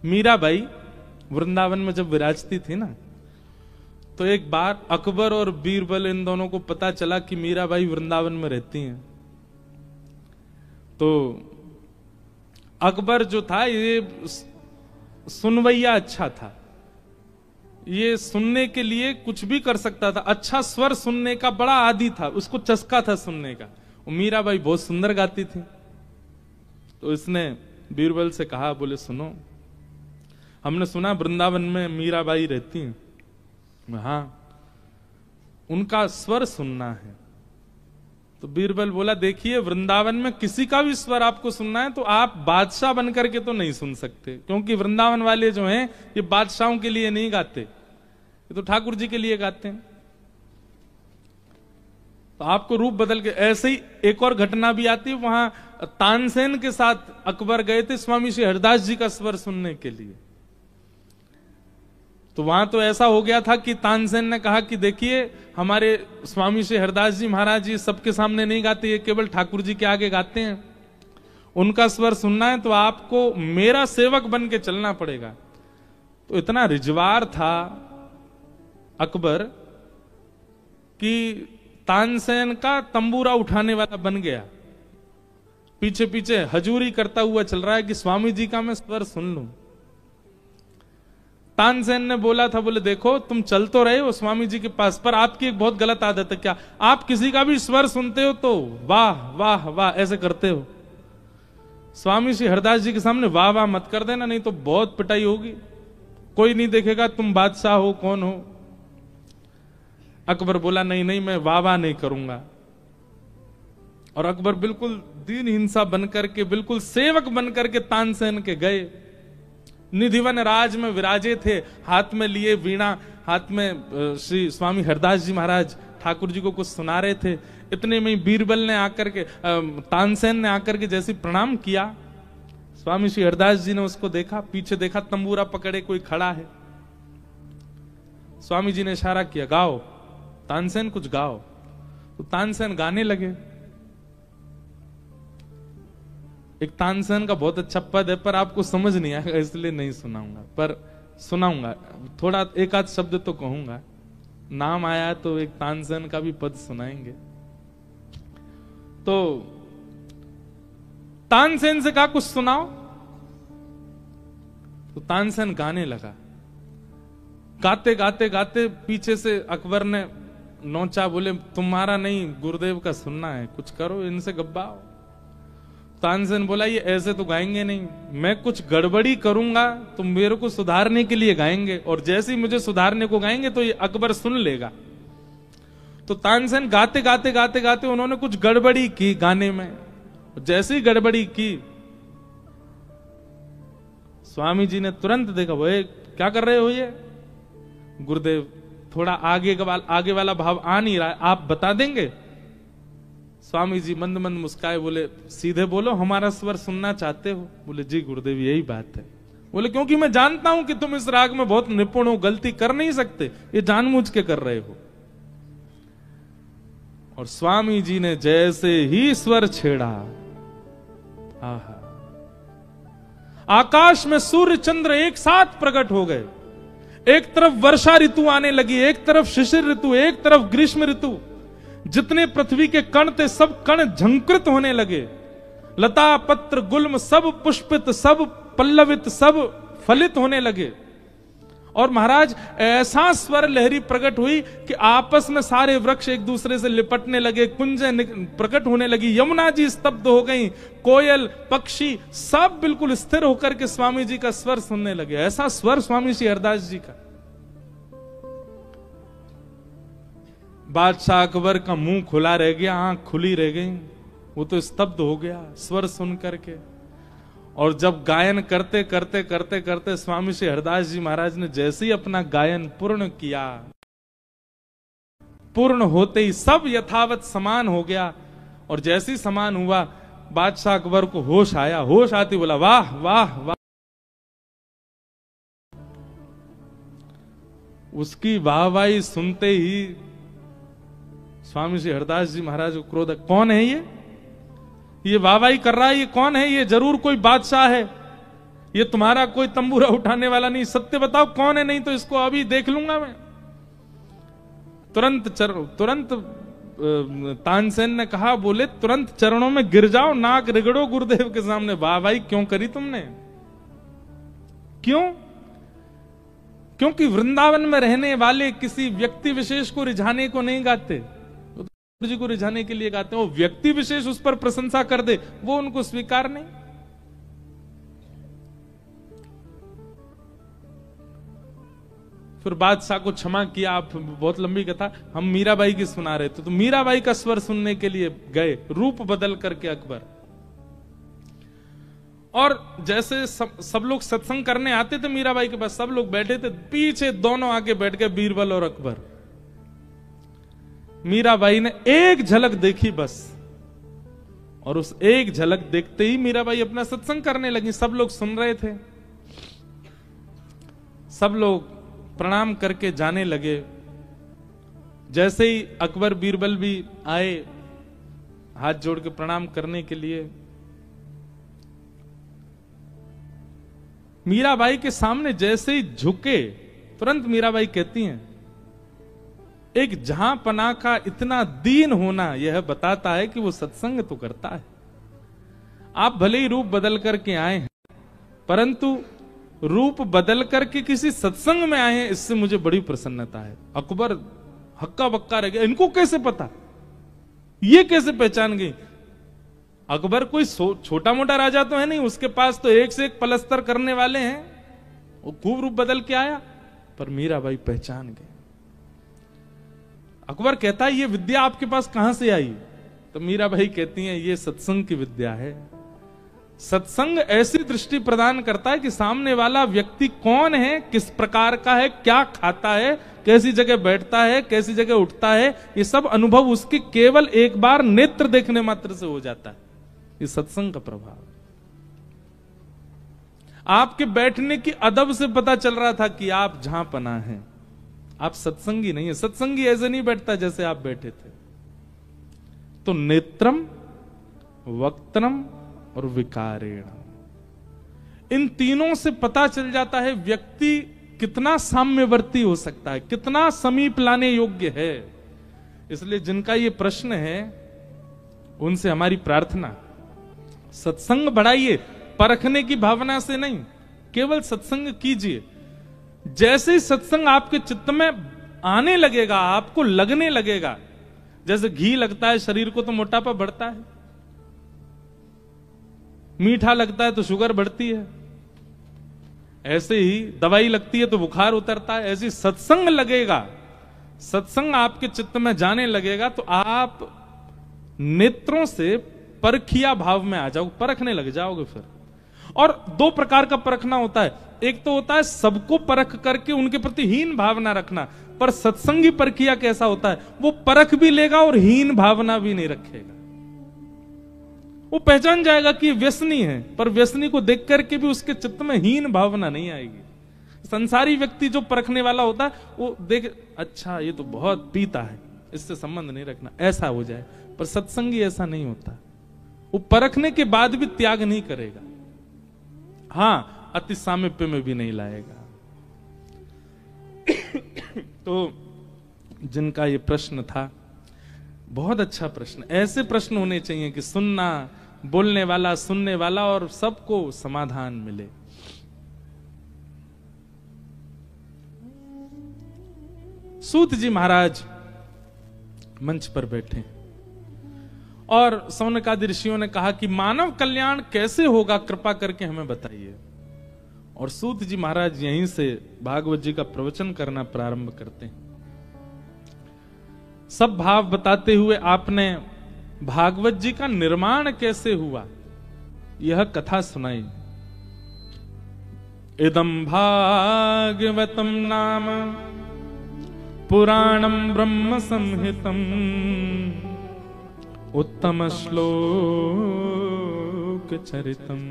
मीराबाई वृंदावन में जब विराजती थी ना, तो एक बार अकबर और बीरबल इन दोनों को पता चला कि मीराबाई वृंदावन में रहती हैं। तो अकबर जो था ये सुनवैया अच्छा था, ये सुनने के लिए कुछ भी कर सकता था, अच्छा स्वर सुनने का बड़ा आदी था, उसको चस्का था सुनने का। मीराबाई बहुत सुंदर गाती थी। तो इसने बीरबल से कहा, बोले सुनो, हमने सुना वृंदावन में मीराबाई रहती हैं, हाँ उनका स्वर सुनना है। तो बीरबल बोला, देखिए वृंदावन में किसी का भी स्वर आपको सुनना है तो आप बादशाह बनकर के तो नहीं सुन सकते, क्योंकि वृंदावन वाले जो हैं ये बादशाहों के लिए नहीं गाते, ये तो ठाकुर जी के लिए गाते हैं। तो आपको रूप बदल के, ऐसे ही एक और घटना भी आती है, वहां तानसेन के साथ अकबर गए थे स्वामी श्री हरिदास जी का स्वर सुनने के लिए। तो वहां तो ऐसा हो गया था कि तानसेन ने कहा कि देखिए हमारे स्वामी श्री हरिदास जी महाराज जी सबके सामने नहीं गाते, ये केवल ठाकुर जी के आगे गाते हैं, उनका स्वर सुनना है तो आपको मेरा सेवक बन के चलना पड़ेगा। तो इतना रिजवार था अकबर कि तानसेन का तंबूरा उठाने वाला बन गया, पीछे पीछे हजूरी करता हुआ चल रहा है कि स्वामी जी का मैं स्वर सुन लूं। तानसेन ने बोला था, बोले देखो तुम चल तो रहे हो स्वामी जी के पास, पर आपकी एक बहुत गलत आदत है, क्या आप किसी का भी स्वर सुनते हो तो वाह वाह वाह ऐसे करते हो। स्वामी श्री हरिदास जी के सामने वाह वाह मत कर देना, नहीं तो बहुत पिटाई होगी, कोई नहीं देखेगा तुम बादशाह हो कौन हो। अकबर बोला, नहीं नहीं मैं वाह वाह नहीं करूंगा। और अकबर बिल्कुल दीन हिंसा बनकर के, बिल्कुल सेवक बनकर के तानसेन के गए। निधिवन राज में विराजे थे, हाथ में लिए वीणा, हाथ में श्री स्वामी हरिदास जी महाराज ठाकुर जी को कुछ सुना रहे थे। इतने में बीरबल ने आकर के, तानसेन ने आकर के जैसे प्रणाम किया, स्वामी श्री हरिदास जी ने उसको देखा, पीछे देखा तंबूरा पकड़े कोई खड़ा है। स्वामी जी ने इशारा किया, गाओ तानसेन कुछ गाओ। तो तानसेन गाने लगे। एक तानसेन का बहुत अच्छा पद है, पर आपको समझ नहीं आएगा इसलिए नहीं सुनाऊंगा, पर सुनाऊंगा थोड़ा, एक आध शब्द तो कहूंगा। नाम आया तो एक तानसेन का भी पद सुनाएंगे। तो तानसेन से कहा कुछ सुनाओ, तो तानसेन गाने लगा। गाते गाते गाते पीछे से अकबर ने नोचा, बोले तुम्हारा नहीं गुरुदेव का सुनना है, कुछ करो इनसे गब्बाओ। तानसेन बोला, ये ऐसे तो गाएंगे नहीं, मैं कुछ गड़बड़ी करूंगा तो मेरे को सुधारने के लिए गाएंगे, और जैसे ही मुझे सुधारने को गाएंगे तो ये अकबर सुन लेगा। तो तानसेन गाते गाते गाते गाते उन्होंने कुछ गड़बड़ी की गाने में। जैसे ही गड़बड़ी की, स्वामी जी ने तुरंत देखा, वो क्या कर रहे हो ये गुरुदेव, थोड़ा आगे वाला भाव आ नहीं रहा है, आप बता देंगे। स्वामी जी मंद मंद मुस्काए, बोले सीधे बोलो हमारा स्वर सुनना चाहते हो। बोले जी गुरुदेव यही बात है। बोले क्योंकि मैं जानता हूं कि तुम इस राग में बहुत निपुण हो, गलती कर नहीं सकते, ये जानबूझ के कर रहे हो। और स्वामी जी ने जैसे ही स्वर छेड़ा, आहा, आकाश में सूर्य चंद्र एक साथ प्रकट हो गए। एक तरफ वर्षा ऋतु आने लगी, एक तरफ शिशिर ऋतु, एक तरफ ग्रीष्म ऋतु। जितने पृथ्वी के कण थे सब कण झंकृत होने लगे। लता पत्र गुल्म सब पुष्पित, सब पल्लवित, सब फलित होने लगे। और महाराज ऐसा स्वर लहरी प्रकट हुई कि आपस में सारे वृक्ष एक दूसरे से लिपटने लगे, कुंजें प्रकट होने लगी, यमुना जी स्तब्ध हो गई, कोयल पक्षी सब बिल्कुल स्थिर होकर के स्वामी जी का स्वर सुनने लगे। ऐसा स्वर स्वामी श्री हरिदास जी का। बादशाह अकबर का मुंह खुला रह गया, आंख खुली रह गई, वो तो स्तब्ध हो गया स्वर सुन करके। और जब गायन करते करते करते करते स्वामी श्री हरिदास जी महाराज ने जैसे ही अपना गायन पूर्ण किया, पूर्ण होते ही सब यथावत समान हो गया। और जैसे ही समान हुआ, बादशाह अकबर को होश आया। होश आती बोला, वाह वाह वाह। उसकी वाहवाही सुनते ही स्वामी श्री हरिदास जी महाराज को क्रोध, कौन है ये वाहवाही कर रहा है, ये कौन है, ये जरूर कोई बादशाह है, ये तुम्हारा कोई तंबूरा उठाने वाला नहीं, सत्य बताओ कौन है, नहीं तो इसको अभी देख लूंगा मैं। तुरंत तानसेन ने कहा, बोले तुरंत चरणों में गिर जाओ, नाक रगड़ो गुरुदेव के सामने। वाह भाई, क्यों करी तुमने? क्यों? क्योंकि वृंदावन में रहने वाले किसी व्यक्ति विशेष को रिझाने को नहीं गाते, गुरु जी को रिझाने के लिए गाते हैं। वो व्यक्ति विशेष उस पर प्रशंसा कर दे, वो उनको स्वीकार नहीं। फिर बादशाह को क्षमा किया। आप बहुत लंबी कथा, हम मीराबाई की सुना रहे थे, तो मीराबाई का स्वर सुनने के लिए गए, रूप बदल करके अकबर। और जैसे सब लोग सत्संग करने आते थे मीराबाई के पास, सब लोग बैठे थे, पीछे दोनों आके बैठ गए, बीरबल और अकबर। मीराबाई ने एक झलक देखी बस, और उस एक झलक देखते ही मीराबाई अपना सत्संग करने लगी। सब लोग सुन रहे थे, सब लोग प्रणाम करके जाने लगे। जैसे ही अकबर बीरबल भी आए हाथ जोड़ के प्रणाम करने के लिए, मीराबाई के सामने जैसे ही झुके, तुरंत मीराबाई कहती हैं, एक जहांपना का इतना दीन होना यह बताता है कि वो सत्संग तो करता है। आप भले ही रूप बदल करके आए हैं, परंतु रूप बदल करके किसी सत्संग में आए हैं, इससे मुझे बड़ी प्रसन्नता है। अकबर हक्का बक्का रह गया, इनको कैसे पता, ये कैसे पहचान गई? अकबर कोई छोटा मोटा राजा तो है नहीं, उसके पास तो एक से एक पलस्तर करने वाले हैं। वो खूब रूप बदल के आया, पर मीराबाई पहचान गए। अकबर कहता है, ये विद्या आपके पास कहां से आई? तो मीराबाई कहती हैं, ये सत्संग की विद्या है। सत्संग ऐसी दृष्टि प्रदान करता है कि सामने वाला व्यक्ति कौन है, किस प्रकार का है, क्या खाता है, कैसी जगह बैठता है, कैसी जगह उठता है, ये सब अनुभव उसके केवल एक बार नेत्र देखने मात्र से हो जाता है। ये सत्संग का प्रभाव। आपके बैठने की अदब से पता चल रहा था कि आप जहां पना है, आप सत्संगी नहीं है। सत्संगी ऐसे नहीं बैठता जैसे आप बैठे थे। तो नेत्रम, वक्त्रम और विकारेण, इन तीनों से पता चल जाता है व्यक्ति कितना साम्यवर्ती हो सकता है, कितना समीप लाने योग्य है। इसलिए जिनका ये प्रश्न है, उनसे हमारी प्रार्थना, सत्संग बढ़ाइए, परखने की भावना से नहीं, केवल सत्संग कीजिए। जैसे ही सत्संग आपके चित्त में आने लगेगा, आपको लगने लगेगा, जैसे घी लगता है शरीर को तो मोटापा बढ़ता है, मीठा लगता है तो शुगर बढ़ती है, ऐसे ही दवाई लगती है तो बुखार उतरता है। ऐसे सत्संग लगेगा, सत्संग आपके चित्त में जाने लगेगा तो आप नेत्रों से परखिया भाव में आ जाओ, परखने लग जाओगे। फिर और दो प्रकार का परखना होता है, एक तो होता है सबको परख करके उनके प्रति हीन भावना रखना, पर सत्संगी परखिया कैसा होता है, वो परख भी लेगा और हीन भावना भी नहीं रखेगा। वो पहचान जाएगा कि व्यसनी है, पर व्यसनी को देख करके भी उसके चित्त में हीन भावना नहीं आएगी। संसारी व्यक्ति जो परखने वाला होता है, वो देख, अच्छा ये तो बहुत पीता है, इससे संबंध नहीं रखना, ऐसा हो जाए। पर सत्संगी ऐसा नहीं होता, वो परखने के बाद भी त्याग नहीं करेगा, हां अति सामीप्य में भी नहीं लाएगा। तो जिनका ये प्रश्न था, बहुत अच्छा प्रश्न, ऐसे प्रश्न होने चाहिए कि सुनना, बोलने वाला, सुनने वाला और सबको समाधान मिले। सूत जी महाराज मंच पर बैठे और सौनकादि ऋषियों ने कहा कि मानव कल्याण कैसे होगा, कृपा करके हमें बताइए। और सूत जी महाराज यहीं से भागवत जी का प्रवचन करना प्रारंभ करते हैं। सब भाव बताते हुए आपने भागवत जी का निर्माण कैसे हुआ यह कथा सुनाई। इदं भागवतम नाम पुराणम ब्रह्म संहितम उत्तम श्लोक चरितम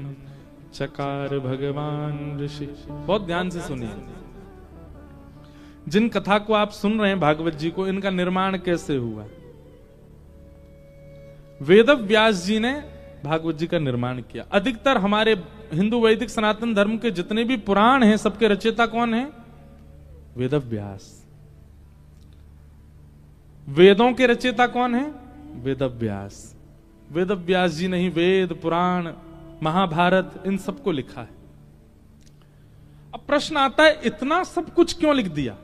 चकार भगवान ऋषि। बहुत ध्यान से सुनिए, जिन कथा को आप सुन रहे हैं भागवत जी को, इनका निर्माण कैसे हुआ। वेद व्यास जी ने भागवत जी का निर्माण किया। अधिकतर हमारे हिंदू वैदिक सनातन धर्म के जितने भी पुराण हैं, सबके रचयिता कौन है? वेदव्यास। वेदों के रचयिता कौन है? वेदव्यास। वेदव्यास जी ने ही वेद, पुराण, महाभारत इन सबको लिखा है। अब प्रश्न आता है, इतना सब कुछ क्यों लिख दिया?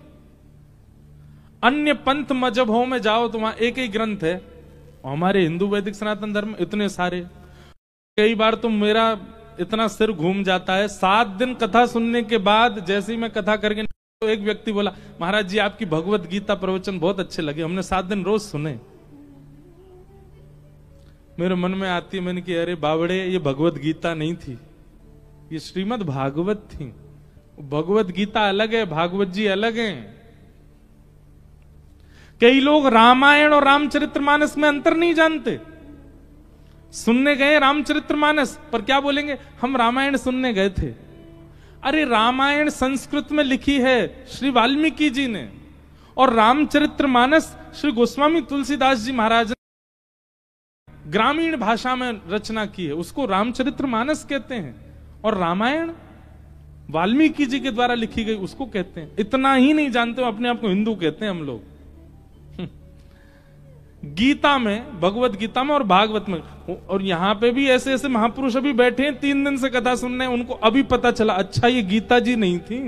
अन्य पंथ मजहबों में जाओ तो वहां एक ही ग्रंथ है, और हमारे हिंदू वैदिक सनातन धर्म इतने सारे। कई बार तो मेरा इतना सिर घूम जाता है, 7 दिन कथा सुनने के बाद जैसे ही मैं कथा करके तो एक व्यक्ति बोला, महाराज जी आपकी भगवत गीता प्रवचन बहुत अच्छे लगे, हमने 7 दिन रोज सुने। मेरे मन में आती है, मैंने कि अरे बावड़े, ये भगवत गीता नहीं थी, ये श्रीमद् भागवत थी। भगवत गीता अलग है, भागवत जी अलग हैं। कई लोग रामायण और रामचरितमानस में अंतर नहीं जानते। सुनने गए रामचरितमानस, पर क्या बोलेंगे, हम रामायण सुनने गए थे। अरे रामायण संस्कृत में लिखी है श्री वाल्मीकि जी ने, और रामचरितमानस श्री गोस्वामी तुलसीदास जी महाराज ने ग्रामीण भाषा में रचना की है, उसको रामचरितमानस कहते हैं। और रामायण वाल्मीकि जी के द्वारा लिखी गई, उसको कहते हैं। इतना ही नहीं जानते हो, अपने आप को हिंदू कहते हैं हम लोग। गीता में, भगवत गीता में और भागवत में, और यहां पे भी ऐसे ऐसे महापुरुष अभी बैठे हैं 3 दिन से कथा सुनने, उनको अभी पता चला अच्छा ये गीता जी नहीं थी।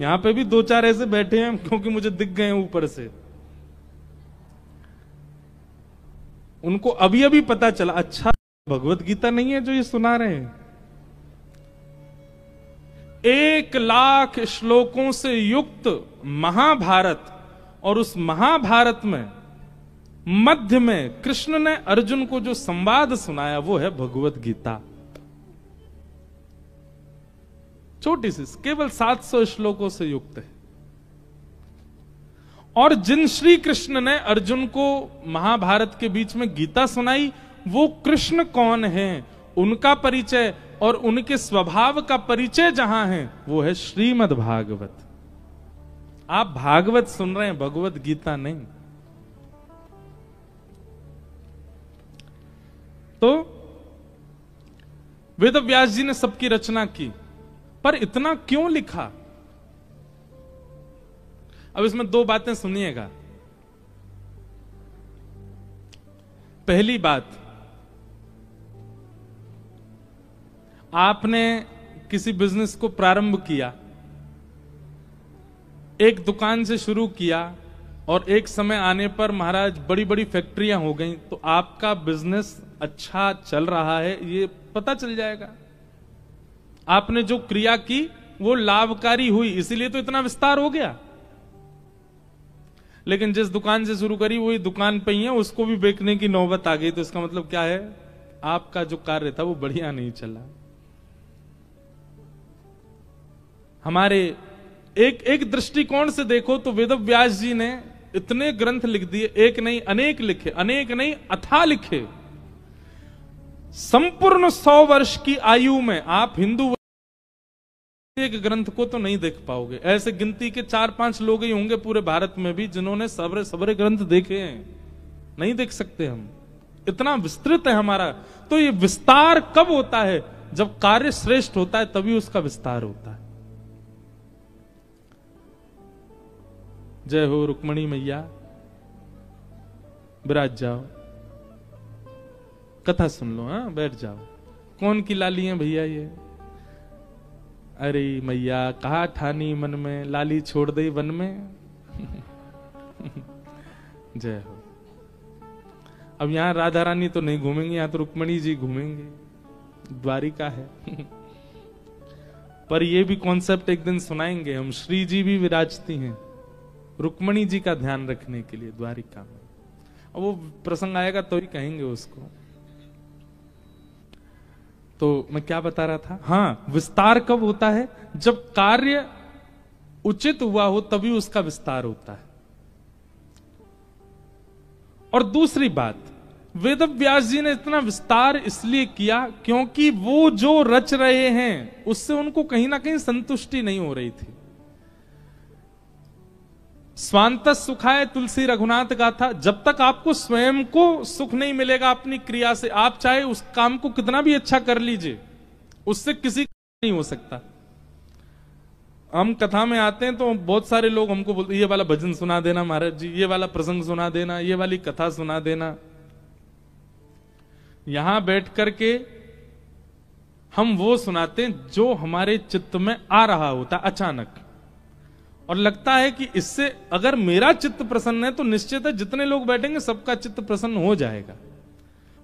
यहां पे भी 2-4 ऐसे बैठे हैं, क्योंकि मुझे दिख गए ऊपर से, उनको अभी अभी पता चला अच्छा भगवत गीता नहीं है जो ये सुना रहे हैं। 1 लाख श्लोकों से युक्त महाभारत, और उस महाभारत में मध्य में कृष्ण ने अर्जुन को जो संवाद सुनाया वो है भगवत गीता। छोटी सी, केवल 700 श्लोकों से युक्त है। और जिन श्री कृष्ण ने अर्जुन को महाभारत के बीच में गीता सुनाई, वो कृष्ण कौन है, उनका परिचय और उनके स्वभाव का परिचय जहां है, वो है श्रीमद् भागवत। आप भागवत सुन रहे हैं, भगवत गीता नहीं। तो वेदव्यास जी ने सबकी रचना की, पर इतना क्यों लिखा? अब इसमें 2 बातें सुनिएगा। पहली बात, आपने किसी बिजनेस को प्रारंभ किया, एक दुकान से शुरू किया, और एक समय आने पर महाराज बड़ी बड़ी फैक्ट्रियां हो गई, तो आपका बिजनेस अच्छा चल रहा है ये पता चल जाएगा। आपने जो क्रिया की वो लाभकारी हुई, इसीलिए तो इतना विस्तार हो गया। लेकिन जिस दुकान से शुरू करी वही दुकान पे ही है, उसको भी बेचने की नौबत आ गई, तो इसका मतलब क्या है, आपका जो कार्य था वो बढ़िया नहीं चला। हमारे एक दृष्टिकोण से देखो तो वेदव्यास जी ने इतने ग्रंथ लिख दिए, एक नहीं अनेक लिखे, अनेक नहीं अथाह लिखे। संपूर्ण 100 वर्ष की आयु में आप हिंदू एक ग्रंथ को तो नहीं देख पाओगे। ऐसे गिनती के 4-5 लोग ही होंगे पूरे भारत में भी जिन्होंने सबरे ग्रंथ देखे हैं, नहीं देख सकते हम, इतना विस्तृत है हमारा। तो ये विस्तार कब होता है? जब कार्य श्रेष्ठ होता है तभी उसका विस्तार होता है। जय हो रुक्मणी मैया, विराज जाओ, कथा सुन लो, हाँ बैठ जाओ। कौन की लाली है भैया ये? अरे मैया कहा ठानी मन में, लाली छोड़ दई वन में। जय हो। अब यहां राधा रानी तो नहीं घूमेंगे, यहां तो रुक्मणी जी घूमेंगे, द्वारिका है। पर ये भी कॉन्सेप्ट एक दिन सुनाएंगे हम। श्री जी भी विराजती हैं रुक्मणी जी का ध्यान रखने के लिए द्वारिका में। अब वो प्रसंग आएगा तो ही कहेंगे उसको। तो मैं क्या बता रहा था? हाँ, विस्तार कब होता है? जब कार्य उचित हुआ हो तभी उसका विस्तार होता है। और दूसरी बात, वेदव्यास जी ने इतना विस्तार इसलिए किया क्योंकि वो जो रच रहे हैं उससे उनको कहीं ना कहीं संतुष्टि नहीं हो रही थी। स्वांतः सुखाय तुलसी रघुनाथ गाथा। जब तक आपको स्वयं को सुख नहीं मिलेगा अपनी क्रिया से, आप चाहे उस काम को कितना भी अच्छा कर लीजिए, उससे किसी का नहीं हो सकता। हम कथा में आते हैं तो बहुत सारे लोग हमको बोलते, ये वाला भजन सुना देना महाराज जी, ये वाला प्रसंग सुना देना, ये वाली कथा सुना देना। यहां बैठ करके हम वो सुनाते हैं जो हमारे चित्त में आ रहा होता अचानक, और लगता है कि इससे अगर मेरा चित्त प्रसन्न है तो निश्चित है जितने लोग बैठेंगे सबका चित्त प्रसन्न हो जाएगा।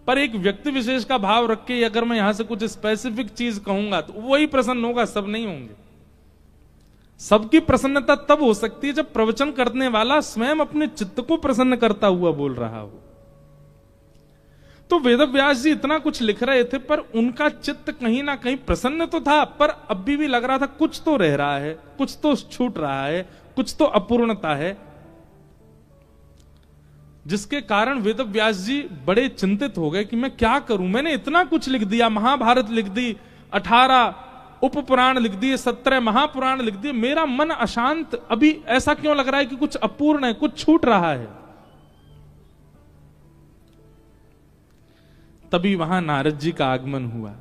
पर एक व्यक्ति विशेष का भाव रख के अगर मैं यहां से कुछ स्पेसिफिक चीज कहूंगा तो वही प्रसन्न होगा, सब नहीं होंगे। सबकी प्रसन्नता तब हो सकती है जब प्रवचन करने वाला स्वयं अपने चित्त को प्रसन्न करता हुआ बोल रहा हो। तो वेदव्यास जी इतना कुछ लिख रहे थे पर उनका चित्त कहीं ना कहीं प्रसन्न तो था, पर अभी भी लग रहा था कुछ तो रह रहा है, कुछ तो छूट रहा है, कुछ तो अपूर्णता है, जिसके कारण वेदव्यास जी बड़े चिंतित हो गए कि मैं क्या करूं। मैंने इतना कुछ लिख दिया, महाभारत लिख दी, 18 उपपुराण लिख दिए, 17 महापुराण लिख दिए, मेरा मन अशांत, अभी ऐसा क्यों लग रहा है कि कुछ अपूर्ण है, कुछ छूट रहा है। तभी वहां नारद जी का आगमन हुआ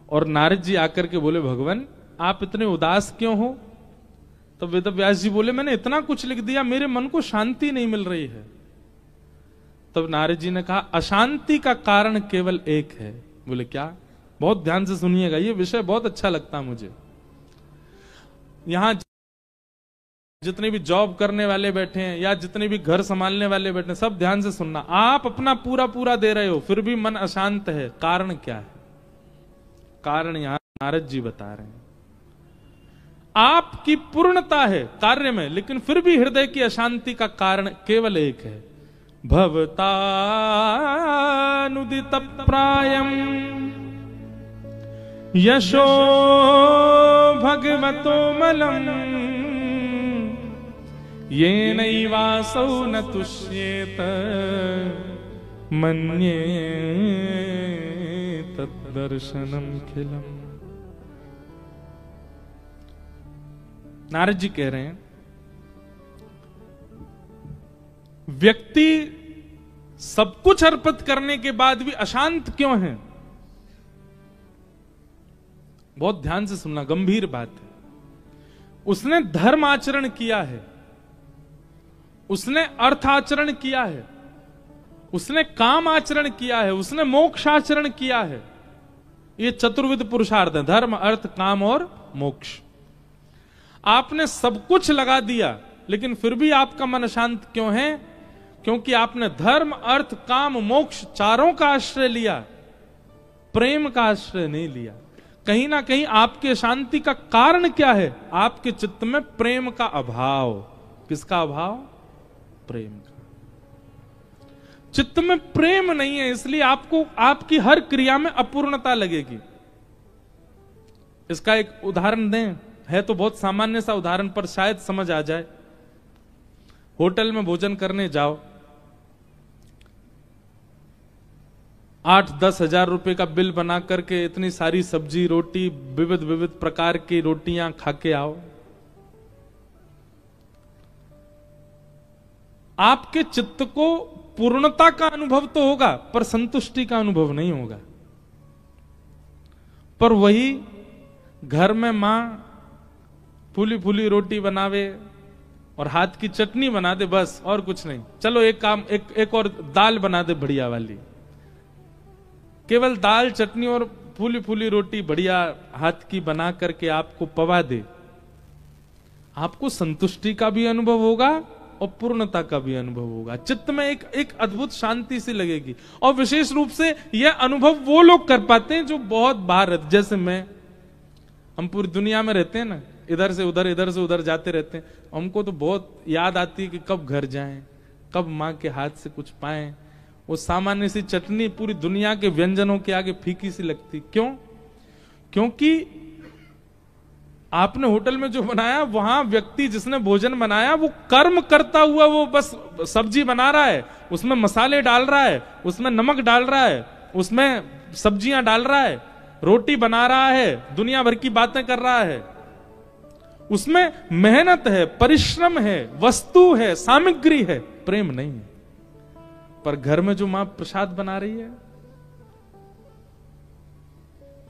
और नारद जी आकर के बोले, भगवान आप इतने उदास क्यों हो? तब वेदव्यास जी बोले, मैंने इतना कुछ लिख दिया, मेरे मन को शांति नहीं मिल रही है। तब नारद जी ने कहा, अशांति का कारण केवल एक है। बोले क्या? बहुत ध्यान से सुनिएगा, ये विषय बहुत अच्छा लगता मुझे। यहां जितने भी जॉब करने वाले बैठे हैं या जितने भी घर संभालने वाले बैठे हैं, सब ध्यान से सुनना। आप अपना पूरा पूरा दे रहे हो फिर भी मन अशांत है, कारण क्या है? कारण यहां नारद जी बता रहे हैं, आपकी पूर्णता है कार्य में, लेकिन फिर भी हृदय की अशांति का कारण केवल एक है। भवतानुदित प्रायम यशो भगवतो मलम येनैवासौ न तुष्येत मन्ये तद्दर्शनम खिलम। नारद जी कह रहे हैं, व्यक्ति सब कुछ अर्पित करने के बाद भी अशांत क्यों है? बहुत ध्यान से सुनना, गंभीर बात है। उसने धर्म आचरण किया है, उसने अर्थ आचरण किया है, उसने काम आचरण किया है, उसने मोक्ष आचरण किया है। ये चतुर्विध पुरुषार्थ है, धर्म अर्थ काम और मोक्ष। आपने सब कुछ लगा दिया लेकिन फिर भी आपका मन अशांत क्यों है? क्योंकि आपने धर्म अर्थ काम मोक्ष चारों का आश्रय लिया, प्रेम का आश्रय नहीं लिया। कहीं ना कहीं आपकी शांति का कारण क्या है? आपके चित्त में प्रेम का अभाव। किसका अभाव? प्रेम का। चित्त में प्रेम नहीं है, इसलिए आपको आपकी हर क्रिया में अपूर्णता लगेगी। इसका एक उदाहरण दें, है तो बहुत सामान्य सा उदाहरण पर शायद समझ आ जाए। होटल में भोजन करने जाओ, 8-10 हजार रुपए का बिल बना करके इतनी सारी सब्जी रोटी विविध विविध प्रकार की रोटियां खा के आओ, आपके चित्त को पूर्णता का अनुभव तो होगा पर संतुष्टि का अनुभव नहीं होगा। पर वही घर में मां फूली फूली रोटी बनावे और हाथ की चटनी बना दे, बस और कुछ नहीं। चलो एक काम, एक और दाल बना दे बढ़िया वाली, केवल दाल चटनी और फूली फूली रोटी बढ़िया हाथ की बना करके आपको पवा दे, आपको संतुष्टि का भी अनुभव होगा और पूर्णता का भी अनुभव होगा। चित्त में एक अद्भुत शांति सी लगेगी। और विशेष रूप से यह अनुभव वो लोग कर पाते हैं जो बहुत बाहर रहते, जैसे मैं, हम पूरी दुनिया में रहते हैं ना, इधर से उधर जाते रहते हैं। हमको तो बहुत याद आती है कि कब घर जाएं, कब माँ के हाथ से कुछ पाएं। वो सामान्य सी चटनी पूरी दुनिया के व्यंजनों के आगे फीकी सी लगती। क्यों? क्योंकि आपने होटल में जो बनाया, वहां व्यक्ति जिसने भोजन बनाया वो कर्म करता हुआ, वो बस सब्जी बना रहा है, उसमें मसाले डाल रहा है, उसमें नमक डाल रहा है, उसमें सब्जियां डाल रहा है, रोटी बना रहा है, दुनिया भर की बातें कर रहा है। उसमें मेहनत है, परिश्रम है, वस्तु है, सामग्री है, प्रेम नहीं है। पर घर में जो मां प्रसाद बना रही है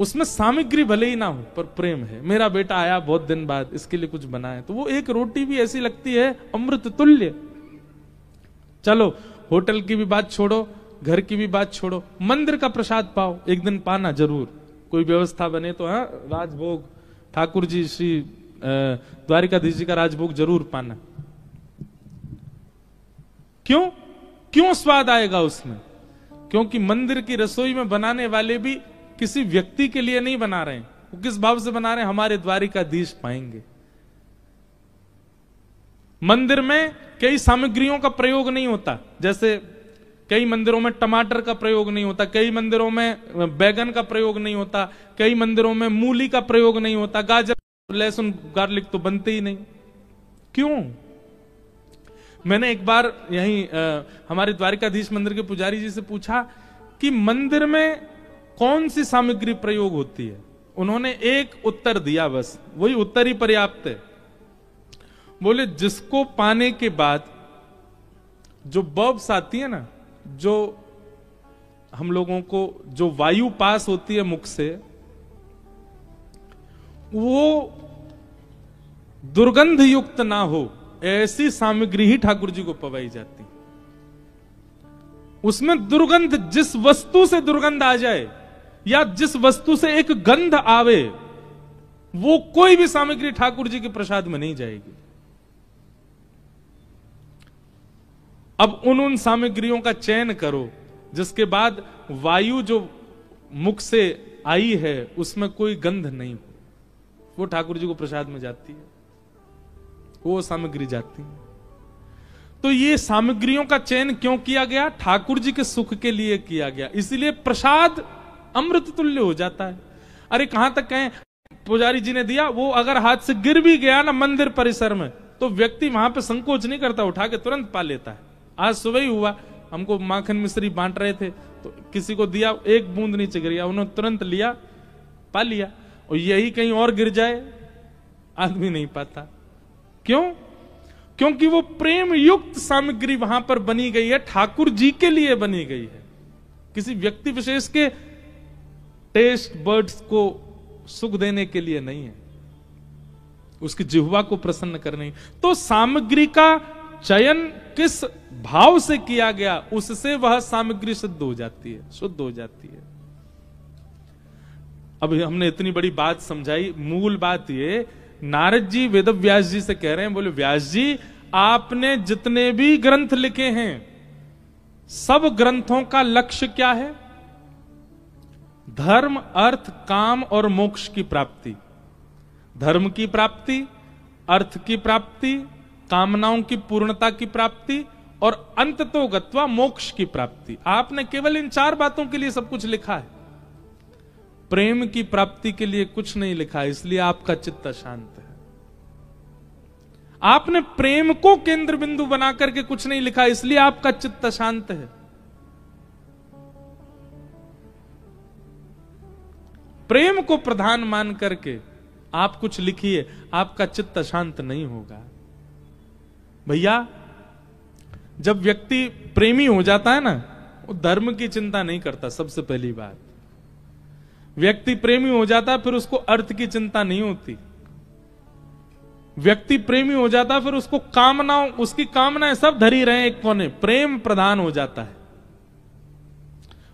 उसमें सामग्री भले ही ना हो पर प्रेम है। मेरा बेटा आया बहुत दिन बाद, इसके लिए कुछ बनाए, तो वो एक रोटी भी ऐसी लगती है अमृत तुल्य। चलो होटल की भी बात छोड़ो, घर की भी बात छोड़ो, मंदिर का प्रसाद पाओ, एक दिन पाना जरूर, कोई व्यवस्था बने तो। हाँ, राजभोग ठाकुर जी श्री द्वारिकाधीश जी का राजभोग जरूर पाना। क्यों? क्यों स्वाद आएगा उसमें? क्योंकि मंदिर की रसोई में बनाने वाले भी किसी व्यक्ति के लिए नहीं बना रहे हैं। वो किस भाव से बना रहे हैं? हमारे द्वारिकाधीश पाएंगे। मंदिर में कई सामग्रियों का प्रयोग नहीं होता, जैसे कई मंदिरों में टमाटर का प्रयोग नहीं होता, कई मंदिरों में बैगन का प्रयोग नहीं होता, कई मंदिरों में मूली का प्रयोग नहीं होता, गाजर लहसुन गार्लिक तो बनते ही नहीं। क्यों? मैंने एक बार यहीं हमारे द्वारिकाधीश मंदिर के पुजारी जी से पूछा कि मंदिर में कौन सी सामग्री प्रयोग होती है। उन्होंने एक उत्तर दिया, बस वही उत्तर ही पर्याप्त है। बोले जिसको पाने के बाद जो बर्ब्स आती है ना, जो हम लोगों को जो वायु पास होती है मुख से, वो दुर्गंध युक्त ना हो, ऐसी सामग्री ही ठाकुर जी को पवाई जाती। उसमें दुर्गंध, जिस वस्तु से दुर्गंध आ जाए या जिस वस्तु से एक गंध आवे, वो कोई भी सामग्री ठाकुर जी के प्रसाद में नहीं जाएगी। अब उन सामग्रियों का चयन करो जिसके बाद वायु जो मुख से आई है उसमें कोई गंध नहीं हो, वो ठाकुर जी को प्रसाद में जाती है, वो सामग्री जाती है। तो ये सामग्रियों का चयन क्यों किया गया? ठाकुर जी के सुख के लिए किया गया, इसलिए प्रसाद अमृत तुल्य हो जाता है। अरे कहां तक कहें, पुजारी जी ने दिया, वो अगर हाथ से गिर भी गया ना मंदिर परिसर में, तो व्यक्ति वहां पे संकोच नहीं करता, उठा के तुरंत पा लेता है। आज सुबह ही हुआ, हमको माखन मिश्री बांट रहे थे तो किसी को दिया, एक बूंद नीचे गिर गया, उन्होंने तुरंत लिया, पा लिया। और यही कहीं और गिर जाए, आदमी नहीं पाता। क्यों? क्योंकि वो प्रेम युक्त सामग्री वहां पर बनी गई है, ठाकुर जी के लिए बनी गई है, किसी व्यक्ति विशेष के टेस्ट बर्ड्स को सुख देने के लिए नहीं है, उसकी जिह्वा को प्रसन्न करने। तो सामग्री का चयन किस भाव से किया गया, उससे वह सामग्री सिद्ध हो जाती है, शुद्ध हो जाती है। अब हमने इतनी बड़ी बात समझाई, मूल बात ये, नारद जी वेद व्यास जी से कह रहे हैं, बोले व्यास जी आपने जितने भी ग्रंथ लिखे हैं, सब ग्रंथों का लक्ष्य क्या है? धर्म, अर्थ, काम और मोक्ष की प्राप्ति। धर्म की प्राप्ति, अर्थ की प्राप्ति, कामनाओं की पूर्णता की प्राप्ति और अंततो गत्वा मोक्ष की प्राप्ति। आपने केवल इन 4 बातों के लिए सब कुछ लिखा है, प्रेम की प्राप्ति के लिए कुछ नहीं लिखा है, इसलिए आपका चित्त शांत है। आपने प्रेम को केंद्र बिंदु बना करके कुछ नहीं लिखा, इसलिए आपका चित्त शांत है। प्रेम को प्रधान मान करके आप कुछ लिखिए, आपका चित्त शांत नहीं होगा। भैया जब व्यक्ति प्रेमी हो जाता है ना, वो धर्म की चिंता नहीं करता। सबसे पहली बात, व्यक्ति प्रेमी हो जाता है फिर उसको अर्थ की चिंता नहीं होती। व्यक्ति प्रेमी हो जाता है फिर उसको कामनाओं, उसकी कामनाएं सब धरी रहे एक कोने, प्रेम प्रधान हो जाता है।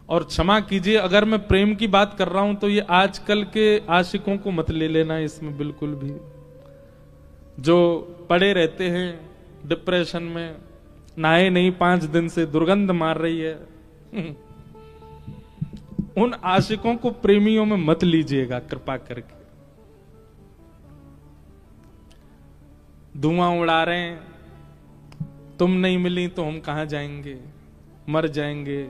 और क्षमा कीजिए अगर मैं प्रेम की बात कर रहा हूं तो ये आजकल के आशिकों को मत ले लेना इसमें बिल्कुल भी, जो पड़े रहते हैं डिप्रेशन में, नहाए नहीं 5 दिन से, दुर्गंध मार रही है, उन आशिकों को प्रेमियों में मत लीजिएगा कृपा करके। धुआं उड़ा रहे हैं, तुम नहीं मिली तो हम कहां जाएंगे, मर जाएंगे।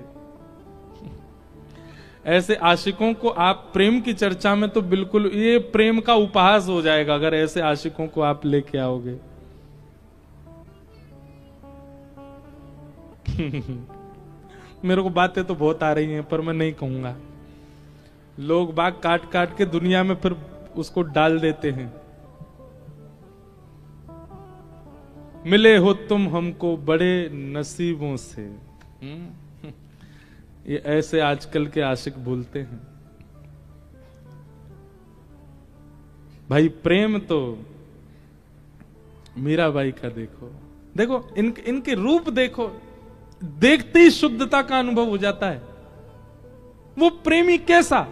ऐसे आशिकों को आप प्रेम की चर्चा में तो बिल्कुल, ये प्रेम का उपहास हो जाएगा अगर ऐसे आशिकों को आप लेके आओगे। मेरे को बातें तो बहुत आ रही हैं पर मैं नहीं कहूंगा। लोग बाग काट काट के दुनिया में फिर उसको डाल देते हैं। मिले हो तुम हमको बड़े नसीबों से। ये ऐसे आजकल के आशिक बोलते हैं। भाई प्रेम तो मीराबाई का देखो, देखो इनके रूप देखो, देखते ही शुद्धता का अनुभव हो जाता है। वो प्रेमी कैसा,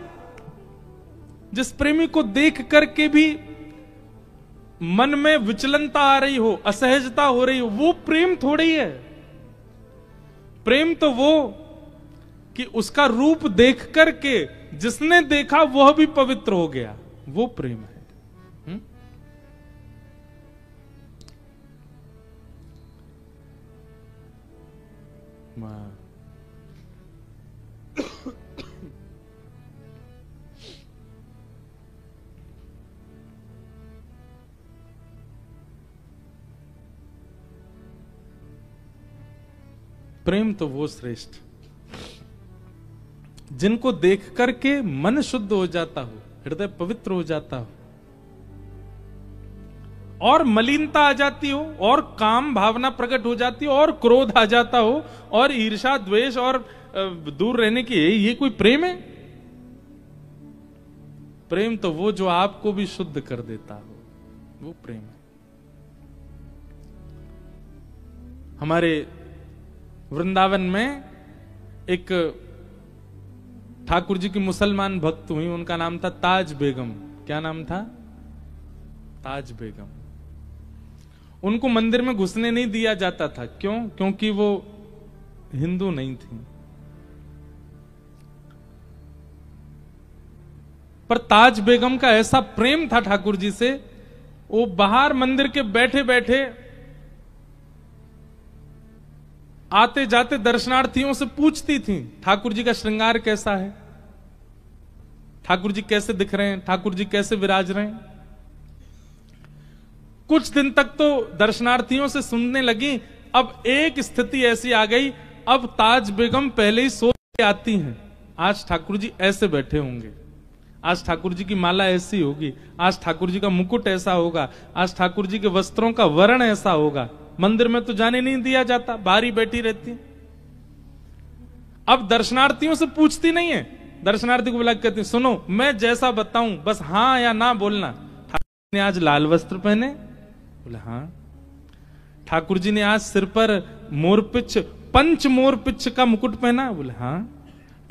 जिस प्रेमी को देख करके भी मन में विचलनता आ रही हो, असहजता हो रही हो, वो प्रेम थोड़ी है। प्रेम तो वो कि उसका रूप देख करके जिसने देखा वह भी पवित्र हो गया, वो प्रेम है। प्रेम तो वो श्रेष्ठ जिनको देख करके मन शुद्ध हो जाता हो, हृदय पवित्र हो जाता हो, और मलिनता आ जाती हो, और काम भावना प्रकट हो जाती हो, और क्रोध आ जाता हो, और ईर्ष्या द्वेष और दूर रहने की, ये कोई प्रेम है? प्रेम तो वो जो आपको भी शुद्ध कर देता हो, वो प्रेम है। हमारे वृंदावन में एक ठाकुर जी की मुसलमान भक्त हुई, उनका नाम था ताज बेगम। क्या नाम था? ताज बेगम। उनको मंदिर में घुसने नहीं दिया जाता था। क्यों? क्योंकि वो हिंदू नहीं थी। पर ताज बेगम का ऐसा प्रेम था ठाकुर जी से, वो बाहर मंदिर के बैठे बैठे आते जाते दर्शनार्थियों से पूछती थी, ठाकुर जी का श्रृंगार कैसा है, ठाकुर जी कैसे दिख रहे हैं, ठाकुर जी कैसे विराज रहे हैं। कुछ दिन तक तो दर्शनार्थियों से सुनने लगी। अब एक स्थिति ऐसी आ गई, अब ताज बेगम पहले ही सोच के आती हैं, आज ठाकुर जी ऐसे बैठे होंगे, आज ठाकुर जी की माला ऐसी होगी, आज ठाकुर जी का मुकुट ऐसा होगा, आज ठाकुर जी के वस्त्रों का वर्ण ऐसा होगा। मंदिर में तो जाने नहीं दिया जाता, बाहर ही बैठी रहती। अब दर्शनार्थियों से पूछती नहीं है, दर्शनार्थी को बुला के कहती, सुनो मैं जैसा बताऊं बस हाँ या ना बोलना। ठाकुर ने आज लाल वस्त्र पहने? बोले हाँ। ठाकुर जी ने आज सिर पर मोरपिच, पंच मोरपिच का मुकुट पहना? बोले हाँ।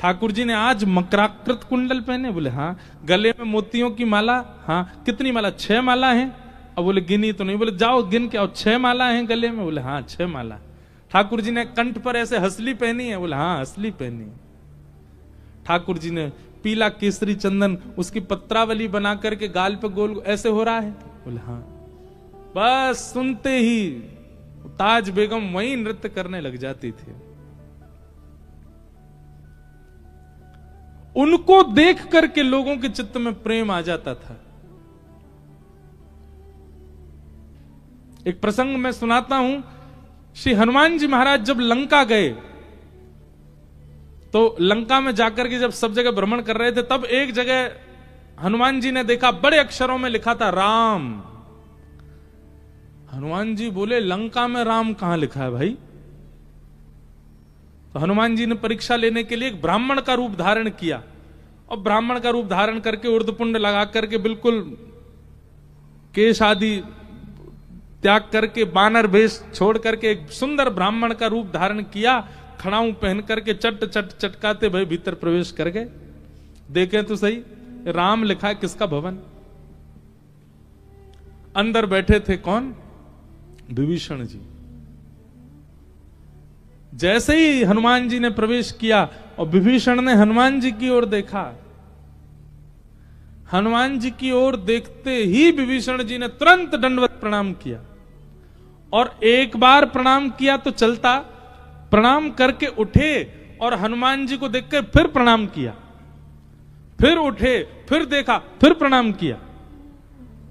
ठाकुर जी ने आज मकराकृत कुंडल पहने? बोले हाँ। गले में मोतियों की माला? हाँ। कितनी माला? 6 माला हैं। अब बोले गिनी तो नहीं। बोले जाओ गिन के आओ, 6 माला हैं गले में? बोले हाँ 6 माला। ठाकुर जी ने कंठ पर ऐसे हसली पहनी है? बोले हाँ हसली पहनी है। ठाकुर जी ने पीला केसरी चंदन उसकी पत्रावली बना करके गाल पे गोल ऐसे हो रहा है? बोले हाँ। बस सुनते ही ताज बेगम वहीं नृत्य करने लग जाती थी। उनको देख करके लोगों के चित्त में प्रेम आ जाता था। एक प्रसंग मैं सुनाता हूं। श्री हनुमान जी महाराज जब लंका गए, तो लंका में जाकर के जब सब जगह भ्रमण कर रहे थे, तब एक जगह हनुमान जी ने देखा बड़े अक्षरों में लिखा था राम। हनुमान जी बोले लंका में राम कहां लिखा है भाई? तो हनुमान जी ने परीक्षा लेने के लिए एक ब्राह्मण का रूप धारण किया, और ब्राह्मण का रूप धारण करके उर्दपुंड लगा करके बिल्कुल केश आदि त्याग करके बानर वेश छोड़ करके एक सुंदर ब्राह्मण का रूप धारण किया, खड़ाऊ पहन करके चट चट चटकाते भाई भीतर प्रवेश कर गए। देखें तो सही, राम लिखा है किसका भवन? अंदर बैठे थे कौन? विभीषण जी। जैसे ही हनुमान जी ने प्रवेश किया और विभीषण ने हनुमान जी की ओर देखा, हनुमान जी की ओर देखते ही विभीषण जी ने तुरंत दंडवत प्रणाम किया, और एक बार प्रणाम किया तो चलता, प्रणाम करके उठे और हनुमान जी को देखकर फिर प्रणाम किया, फिर उठे, फिर देखा, फिर प्रणाम किया,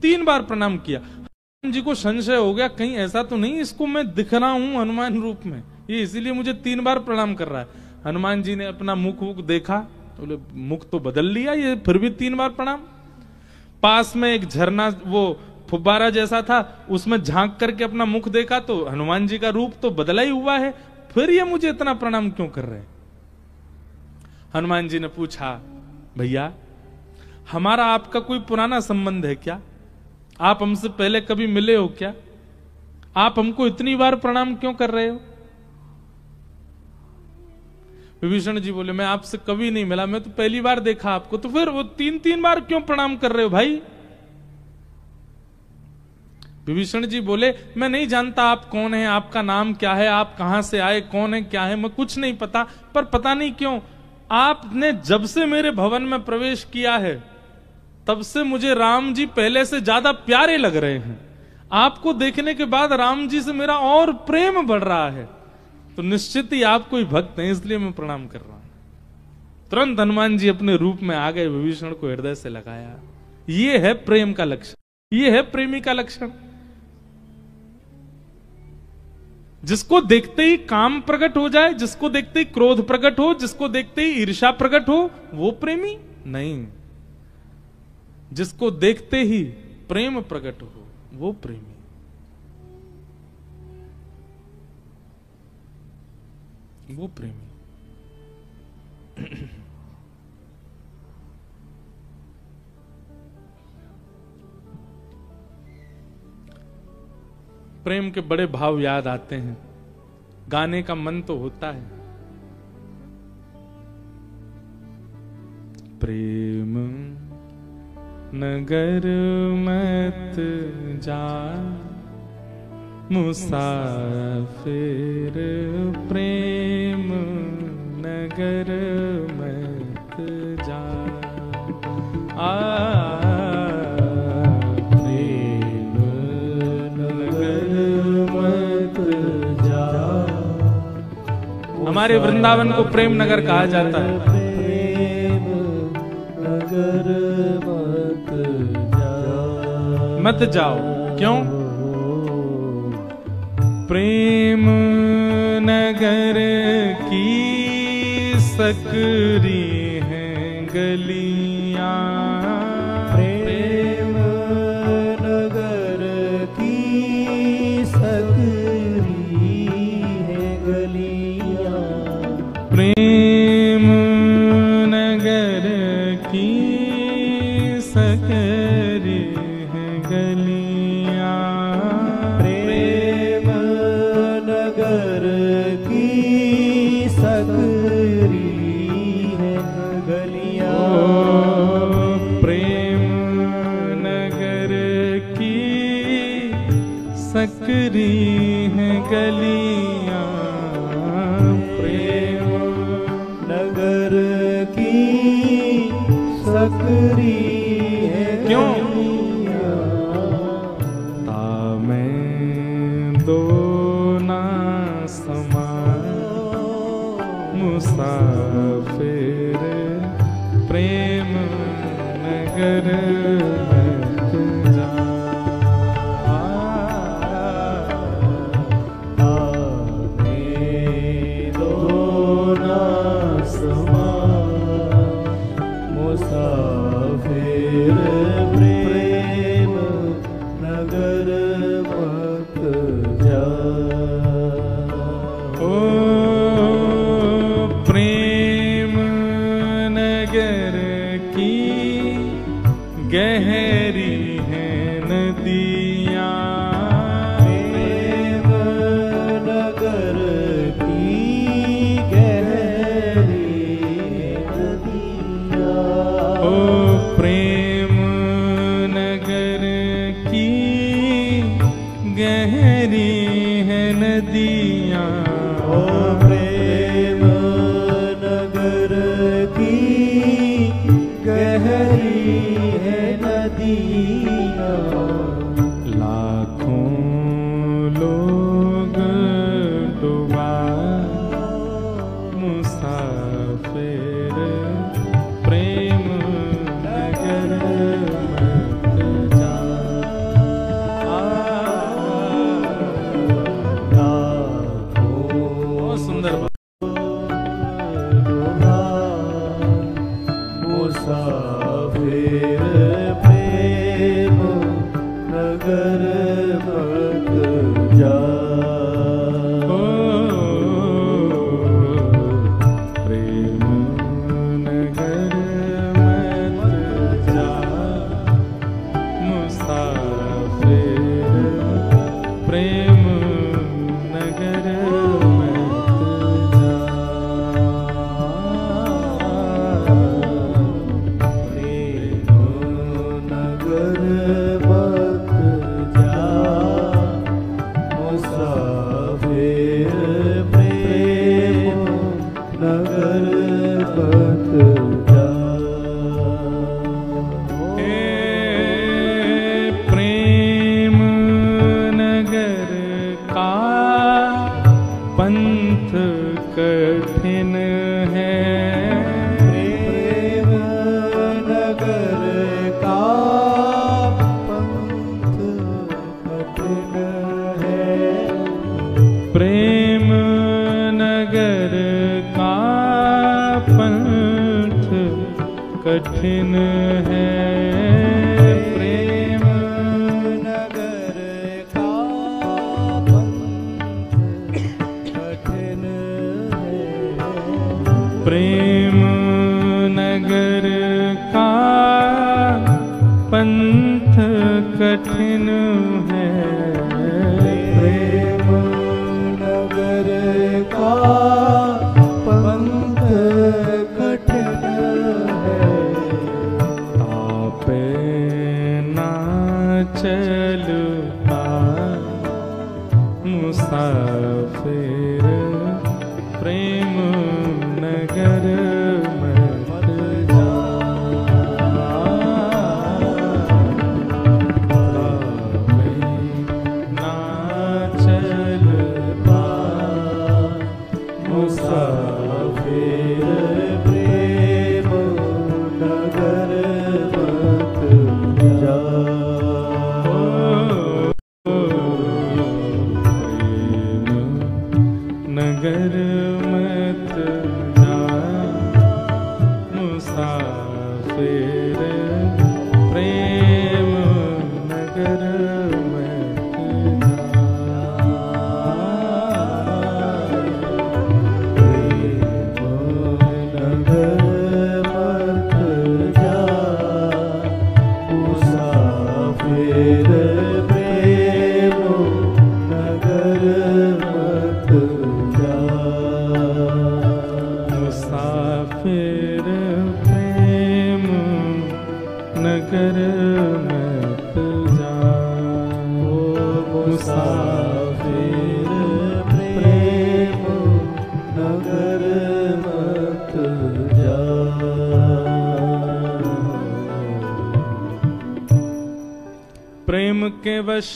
3 बार प्रणाम किया। हनुमान जी को संशय हो गया, कहीं ऐसा तो नहीं इसको मैं दिख रहा हूं हनुमान रूप में, ये इसीलिए मुझे 3 बार प्रणाम कर रहा है। हनुमान जी ने अपना मुख देखा, बोले मुख तो बदल लिया, ये फिर भी 3 बार प्रणाम। पास में एक झरना, वो फुब्बारा जैसा था, उसमें झांक करके अपना मुख देखा तो हनुमान जी का रूप तो बदला ही हुआ है, फिर ये मुझे इतना प्रणाम क्यों कर रहे हैं? हनुमान जी ने पूछा, भैया हमारा आपका कोई पुराना संबंध है क्या? आप हमसे पहले कभी मिले हो क्या? आप हमको इतनी बार प्रणाम क्यों कर रहे हो? विभीषण जी बोले, मैं आपसे कभी नहीं मिला, मैं तो पहली बार देखा आपको, तो फिर वो 3-3 बार क्यों प्रणाम कर रहे हो भाई? विभीषण जी बोले, मैं नहीं जानता आप कौन है, आपका नाम क्या है, आप कहां से आए, कौन है, क्या है, मैं कुछ नहीं पता, पर पता नहीं क्यों आपने जब से मेरे भवन में प्रवेश किया है तब से मुझे राम जी पहले से ज्यादा प्यारे लग रहे हैं। आपको देखने के बाद राम जी से मेरा और प्रेम बढ़ रहा है, तो निश्चित ही आप कोई भक्त हैं, इसलिए मैं प्रणाम कर रहा हूं। तुरंत हनुमान जी अपने रूप में आ गए, विभीषण को हृदय से लगाया। ये है प्रेम का लक्षण, ये है प्रेमी का लक्षण। जिसको देखते ही काम प्रकट हो जाए, जिसको देखते ही क्रोध प्रकट हो, जिसको देखते ही ईर्ष्या प्रकट हो, वो प्रेमी नहीं। जिसको देखते ही प्रेम प्रकट हो, वो प्रेमी। वो प्रेमी। प्रेम के बड़े भाव याद आते हैं, गाने का मन तो होता है। प्रेम नगर मत जा मुसाफिर, प्रेम नगर मत जा। प्रेम नगर मत जा। हमारे वृंदावन को प्रेम नगर कहा जाता है। प्रेम नगर मत जाओ, क्यों? प्रेम नगर की सकरी हैं गलियां, प्रेम नगर की सकरी हैं गलियां, प्रेम नगर की सकरी हैं गलियां, प्रेम नगर की सकरी हैं गलियां, प्रेम नगर की सकरी हैं गलियां, प्रेम नगर की सकरी हैं क्यों? गलियां। मैं दो ना समा मुसाफिर, प्रेम नगर मत जा। मैं दो ना समा मुसाफिर, प्रेम नगर मत जा। ओ प्रेम नगर की गहरी है नदियां, प्रेम नगर की गहरी नदियां, ओ प्रेम नगर की गहरी है नदियां, ओ प्रेम नगर की गहरी है नदियां, लाखों लोग डूबा मुसाफिर, प्रेम नगर मत जा। बहुत सुंदर बात। मुसाफिर, प्रेम नगर मत जा। प्रेम नगर मत जा, मुसाफिर प्रेम नगर मत जा। प्रेम नगर मत जा, मुसाफिर प्रेम नगर मत जा। प्रेम नगर का पंथ कठिन है। प्रेम नगर का पंथ कठिन है। प्रेम नगर का पंथ कठिन है। प्रेम नगर का पंथ कठिन है। प्रेम नगर का पंथ कठिन है। प्रेम नगर का पंथ कठिन है। आपे ना चल मुसाफिर प्रेम नगर मत जा। आपे ना चल मुसाफिर प्रेम नगर मत जा। नगर मत जा, मुसाफिर प्रेम नगर मत जा। मुसाफिर प्रेम नगर मत जा। मुसाफिर प्रेम नगर मत जा। मुसाफिर प्रेम नगर मत जा। प्रेम के वश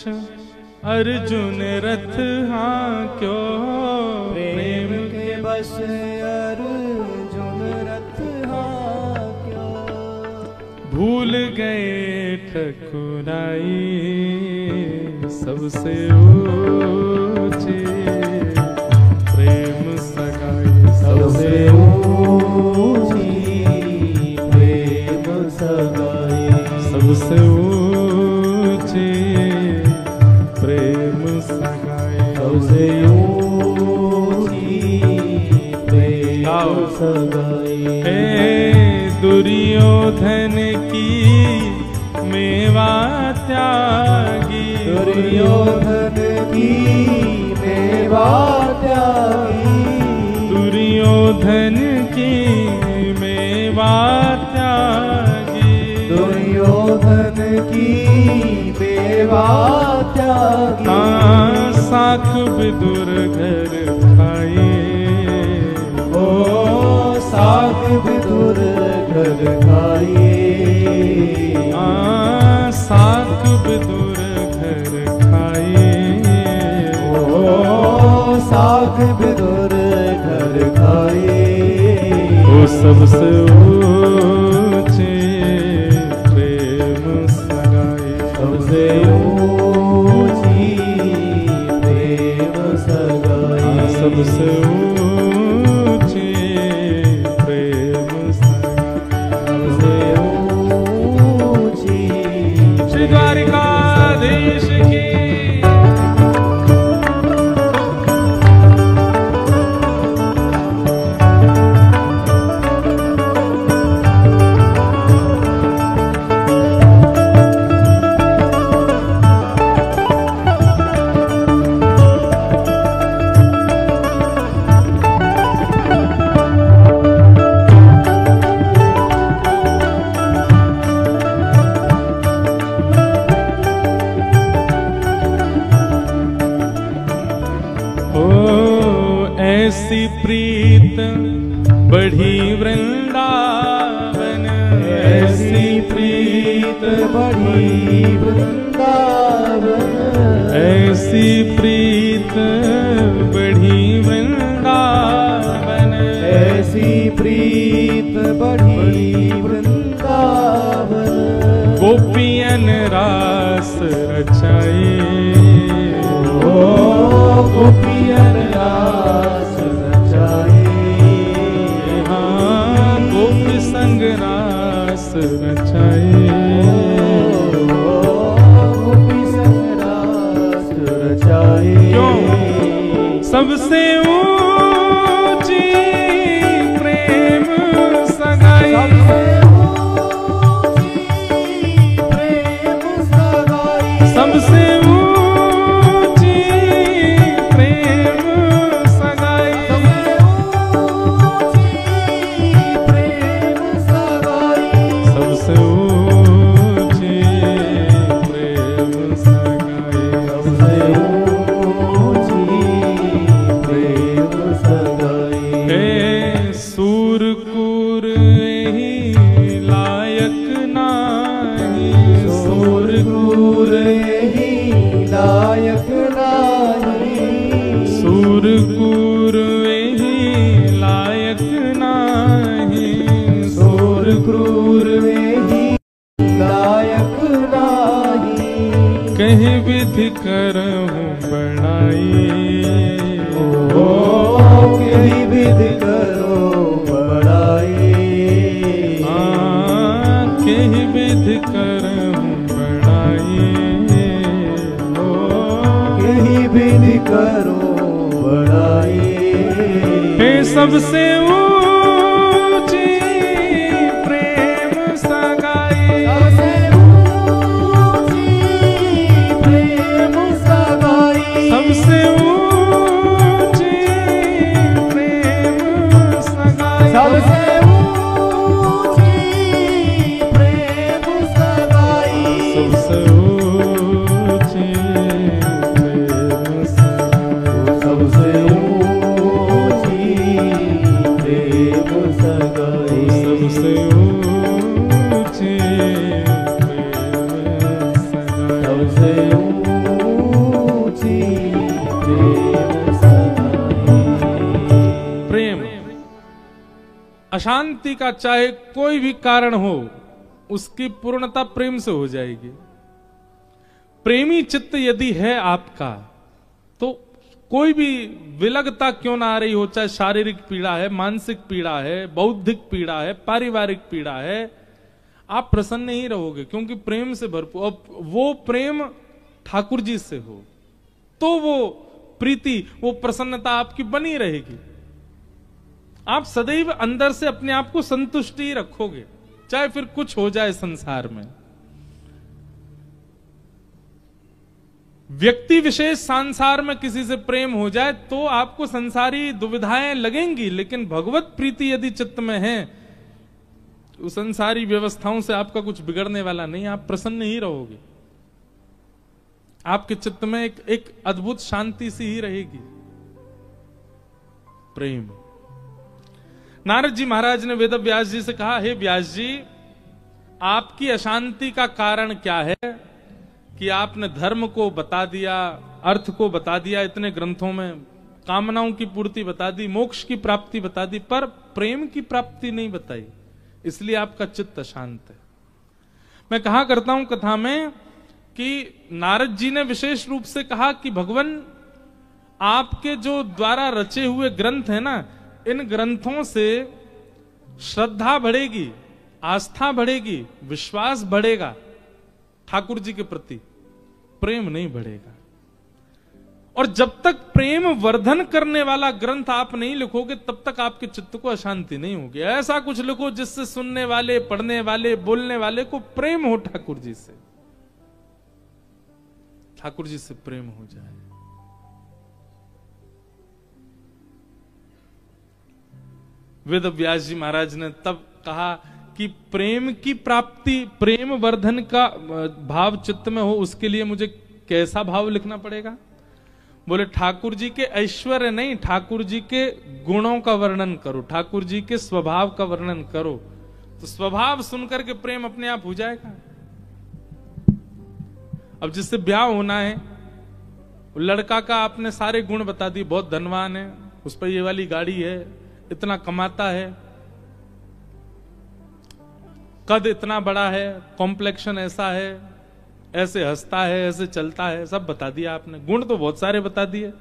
अर्जुन रथ हाँक्यो। प्रेम के बस अर्जुन रथ हाँक्यो। भूल गए ठकुराई सबसे ऊंची प्रेम सगाई। सबसे ऊंची प्रेम सगाई। सबसे ऊंची प्रेम सगाई। सबसे ऊंची प्रेम सगाई। हे दुर्योधन की मेवा त्यागी। दुर्योधन की मेवा त्यागी। दुर्योधन की मेवा त्यागी। दुर्योधन की मेवा त्यागी। हाँ साख विदुर घर खाए। ओ साख विदुर घर खाए। साख विदुर घर खाए। ओ साख विदुर घर खाए। ओ सबसे ऊंचे प्रेम सगाई। सबसे ऊंची प्रेम सगाई। सबसे ऊंची प्रेम सगाई। सबसे ऊंची श्री द्वारिकाधीश ऐसी प्रीत बढ़ी वृंदावन, ऐसी प्रीत बढ़ी वृंदावन, ऐसी प्रीत बढ़ी वृंदावन, ऐसी प्रीत बढ़ी वृंदावन। गोपियन रास रचाए, ओ गोपियन रास रचाए, हाँ गोपी संग रास रचाए। गोपी संग रास रचाए। क्यों? सबसे ऊंची प्रेम सगाई, सबसे ऊंची प्रेम सगाई, सबसे ऊंची प्रेम सगाई, हे सूरकूर ही लायक नाही, सूरकूर ही लायक नाही, सूरकूर ही लायक नाही, सूरकूर ही लायक नाही। कहीं विधि करहूं बड़ाई, ओ कहीं विधि करो बड़ाई, कहीं विधि करहूं बड़ाई, कहीं विधि करो बड़ाई। हे सबसे ऊंची प्रेम सगाई, सबसे ऊंची प्रेम सगाई, सबसे ऊंची प्रेम सगाई, सबसे ऊंची प्रेम सगाई, सबसे ऊंची प्रेम सगाई, सबसे ऊंची प्रेम सगाई, सबसे ऊंची प्रेम सगाई। सबसे ऊंची प्रेम सगाई। प्रेम अशांति का चाहे कोई भी कारण हो, उसकी पूर्णता प्रेम से हो जाएगी। प्रेमी चित्त यदि है आपका, तो कोई भी विलगता क्यों ना आ रही हो, चाहे शारीरिक पीड़ा है, मानसिक पीड़ा है, बौद्धिक पीड़ा है, पारिवारिक पीड़ा है, आप प्रसन्न ही रहोगे, क्योंकि प्रेम से भरपूर। अब वो प्रेम ठाकुर जी से हो तो वो प्रीति, वो प्रसन्नता आपकी बनी रहेगी। आप सदैव अंदर से अपने आप को संतुष्ट ही रखोगे, चाहे फिर कुछ हो जाए संसार में। व्यक्ति विशेष संसार में किसी से प्रेम हो जाए तो आपको संसारी दुविधाएं लगेंगी, लेकिन भगवत प्रीति यदि चित्त में है तो संसारी व्यवस्थाओं से आपका कुछ बिगड़ने वाला नहीं, आप प्रसन्न ही रहोगे। आपके चित्त में एक अद्भुत शांति सी ही रहेगी। प्रेम। नारद जी महाराज ने वेद व्यास जी से कहा, हे व्यास जी, आपकी अशांति का कारण क्या है कि आपने धर्म को बता दिया, अर्थ को बता दिया इतने ग्रंथों में, कामनाओं की पूर्ति बता दी, मोक्ष की प्राप्ति बता दी, पर प्रेम की प्राप्ति नहीं बताई, इसलिए आपका चित्त अशांत है। मैं कहा करता हूं कथा में कि नारद जी ने विशेष रूप से कहा कि भगवान आपके जो द्वारा रचे हुए ग्रंथ है ना, इन ग्रंथों से श्रद्धा बढ़ेगी, आस्था बढ़ेगी, विश्वास बढ़ेगा, ठाकुर जी के प्रति प्रेम नहीं बढ़ेगा। और जब तक प्रेम वर्धन करने वाला ग्रंथ आप नहीं लिखोगे, तब तक आपके चित्त को अशांति नहीं होगी। ऐसा कुछ लिखो जिससे सुनने वाले, पढ़ने वाले, बोलने वाले को प्रेम हो ठाकुर जी से, ठाकुर जी से प्रेम हो जाए। वेद व्यास जी महाराज ने तब कहा कि प्रेम की प्राप्ति, प्रेम वर्धन का भाव चित्त में हो, उसके लिए मुझे कैसा भाव लिखना पड़ेगा? बोले ठाकुर जी के ऐश्वर्य नहीं, ठाकुर जी के गुणों का वर्णन करो, ठाकुर जी के स्वभाव का वर्णन करो, तो स्वभाव सुनकर के प्रेम अपने आप हो जाएगा। अब जिससे ब्याह होना है, लड़का का आपने सारे गुण बता दिए, बहुत धनवान है, उस पर ये वाली गाड़ी है, इतना कमाता है, कद इतना बड़ा है, कॉम्प्लेक्शन ऐसा है, ऐसे हंसता है, ऐसे चलता है, सब बता दिया आपने, गुण तो बहुत सारे बता दिए।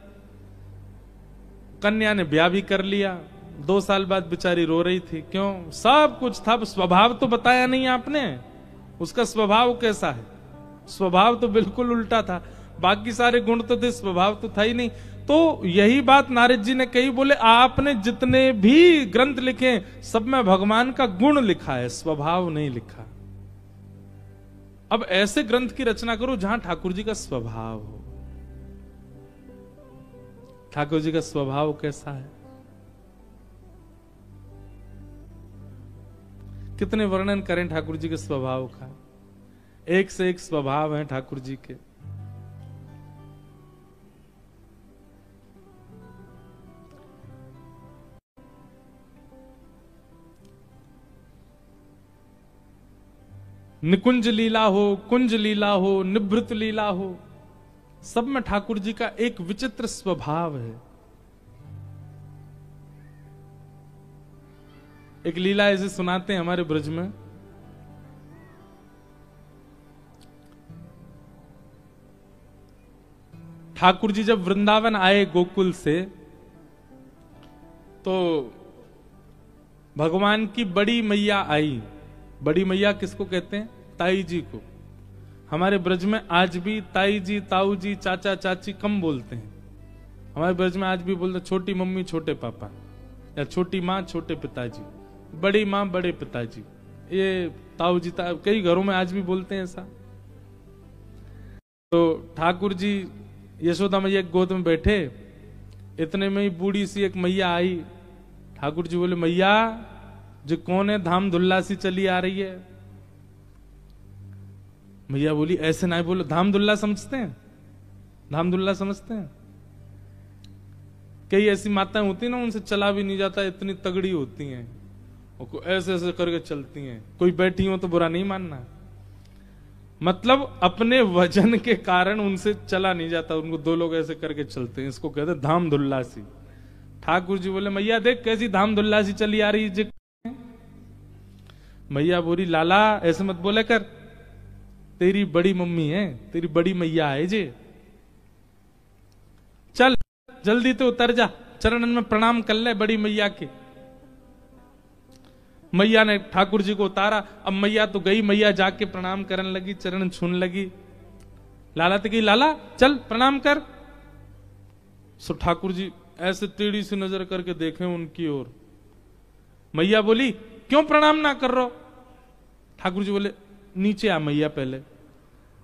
कन्या ने ब्याह भी कर लिया, 2 साल बाद बेचारी रो रही थी, क्यों? सब कुछ था, स्वभाव तो बताया नहीं आपने, उसका स्वभाव कैसा है? स्वभाव तो बिल्कुल उल्टा था, बाकी सारे गुण तो थे, स्वभाव तो था ही नहीं। तो यही बात नारद जी ने कही, बोले आपने जितने भी ग्रंथ लिखे सब में भगवान का गुण लिखा है, स्वभाव नहीं लिखा। अब ऐसे ग्रंथ की रचना करो जहां ठाकुर जी का स्वभाव हो। ठाकुर जी का स्वभाव कैसा है? कितने वर्णन करें ठाकुर जी के स्वभाव का, एक से एक स्वभाव है ठाकुर जी के। निकुंज लीला हो, कुंज लीला हो, निभृत लीला हो, सब में ठाकुर जी का एक विचित्र स्वभाव है। एक लीला ऐसे सुनाते हैं हमारे ब्रज में, ठाकुर जी जब वृंदावन आए गोकुल से, तो भगवान की बड़ी मैया आई। बड़ी मैया किसको कहते हैं? ताई जी को। हमारे ब्रज में आज भी ताई जी, ताऊ जी, चाचा चाची कम बोलते हैं। हमारे ब्रज में आज भी बोलते छोटी मम्मी छोटे पापा, या छोटी माँ छोटे पिताजी, बड़ी माँ बड़े पिताजी, ये ताऊ जी कई घरों में आज भी बोलते हैं ऐसा। तो ठाकुर जी यशोदा मैया एक गोद में बैठे, इतने में ही बूढ़ी सी एक मैया आई। ठाकुर जी बोले मैया जो कौन है, धाम धुल्ला सी चली आ रही है। मैया बोली ऐसे ना बोलो, धाम धुल्ला समझते हैं? धाम धुल्ला समझते हैं? कई ऐसी माताएं होती ना, उनसे चला भी नहीं जाता, इतनी तगड़ी होती हैं, और ऐसे ऐसे करके चलती हैं। कोई बैठी हो तो बुरा नहीं मानना, मतलब अपने वजन के कारण उनसे चला नहीं जाता, उनको 2 लोग ऐसे करके चलते हैं, इसको कहते हैं धाम धुल्ला सी। ठाकुर जी बोले मैया देख कैसी धाम धुल्ला सी चली आ रही है। मैया बोली लाला ऐसे मत बोले कर, तेरी बड़ी मम्मी है, तेरी बड़ी मैया है जे, चल जल्दी तो उतर जा, चरणन में प्रणाम कर ले बड़ी मैया के। मैया ने ठाकुर जी को उतारा। अब मैया तो गई, मैया जाके प्रणाम करने लगी, चरण छूने लगी। लाला तो गई, लाला चल प्रणाम कर। सो ठाकुर जी ऐसे टेढ़ी सी नजर करके देखे उनकी ओर। मैया बोली क्यों प्रणाम ना कर रहे हो? ठाकुर जी बोले नीचे आ मैया पहले।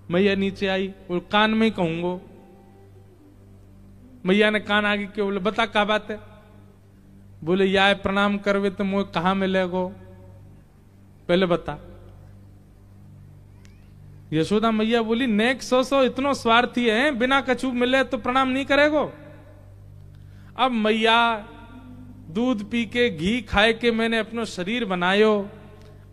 मैया नीचे आई और कान में ही कहूंगो। मैया ने कान आगे क्यों? बोले बता क्या बात है? बोले या प्रणाम करवे तो मुझे कहां मिलेगो, पहले बता। यशोदा मैया बोली नेक सो इतनो स्वार्थी है, बिना कछु मिले तो प्रणाम नहीं करेगो। अब मैया दूध पी के घी खाए के मैंने अपनो शरीर बनायो,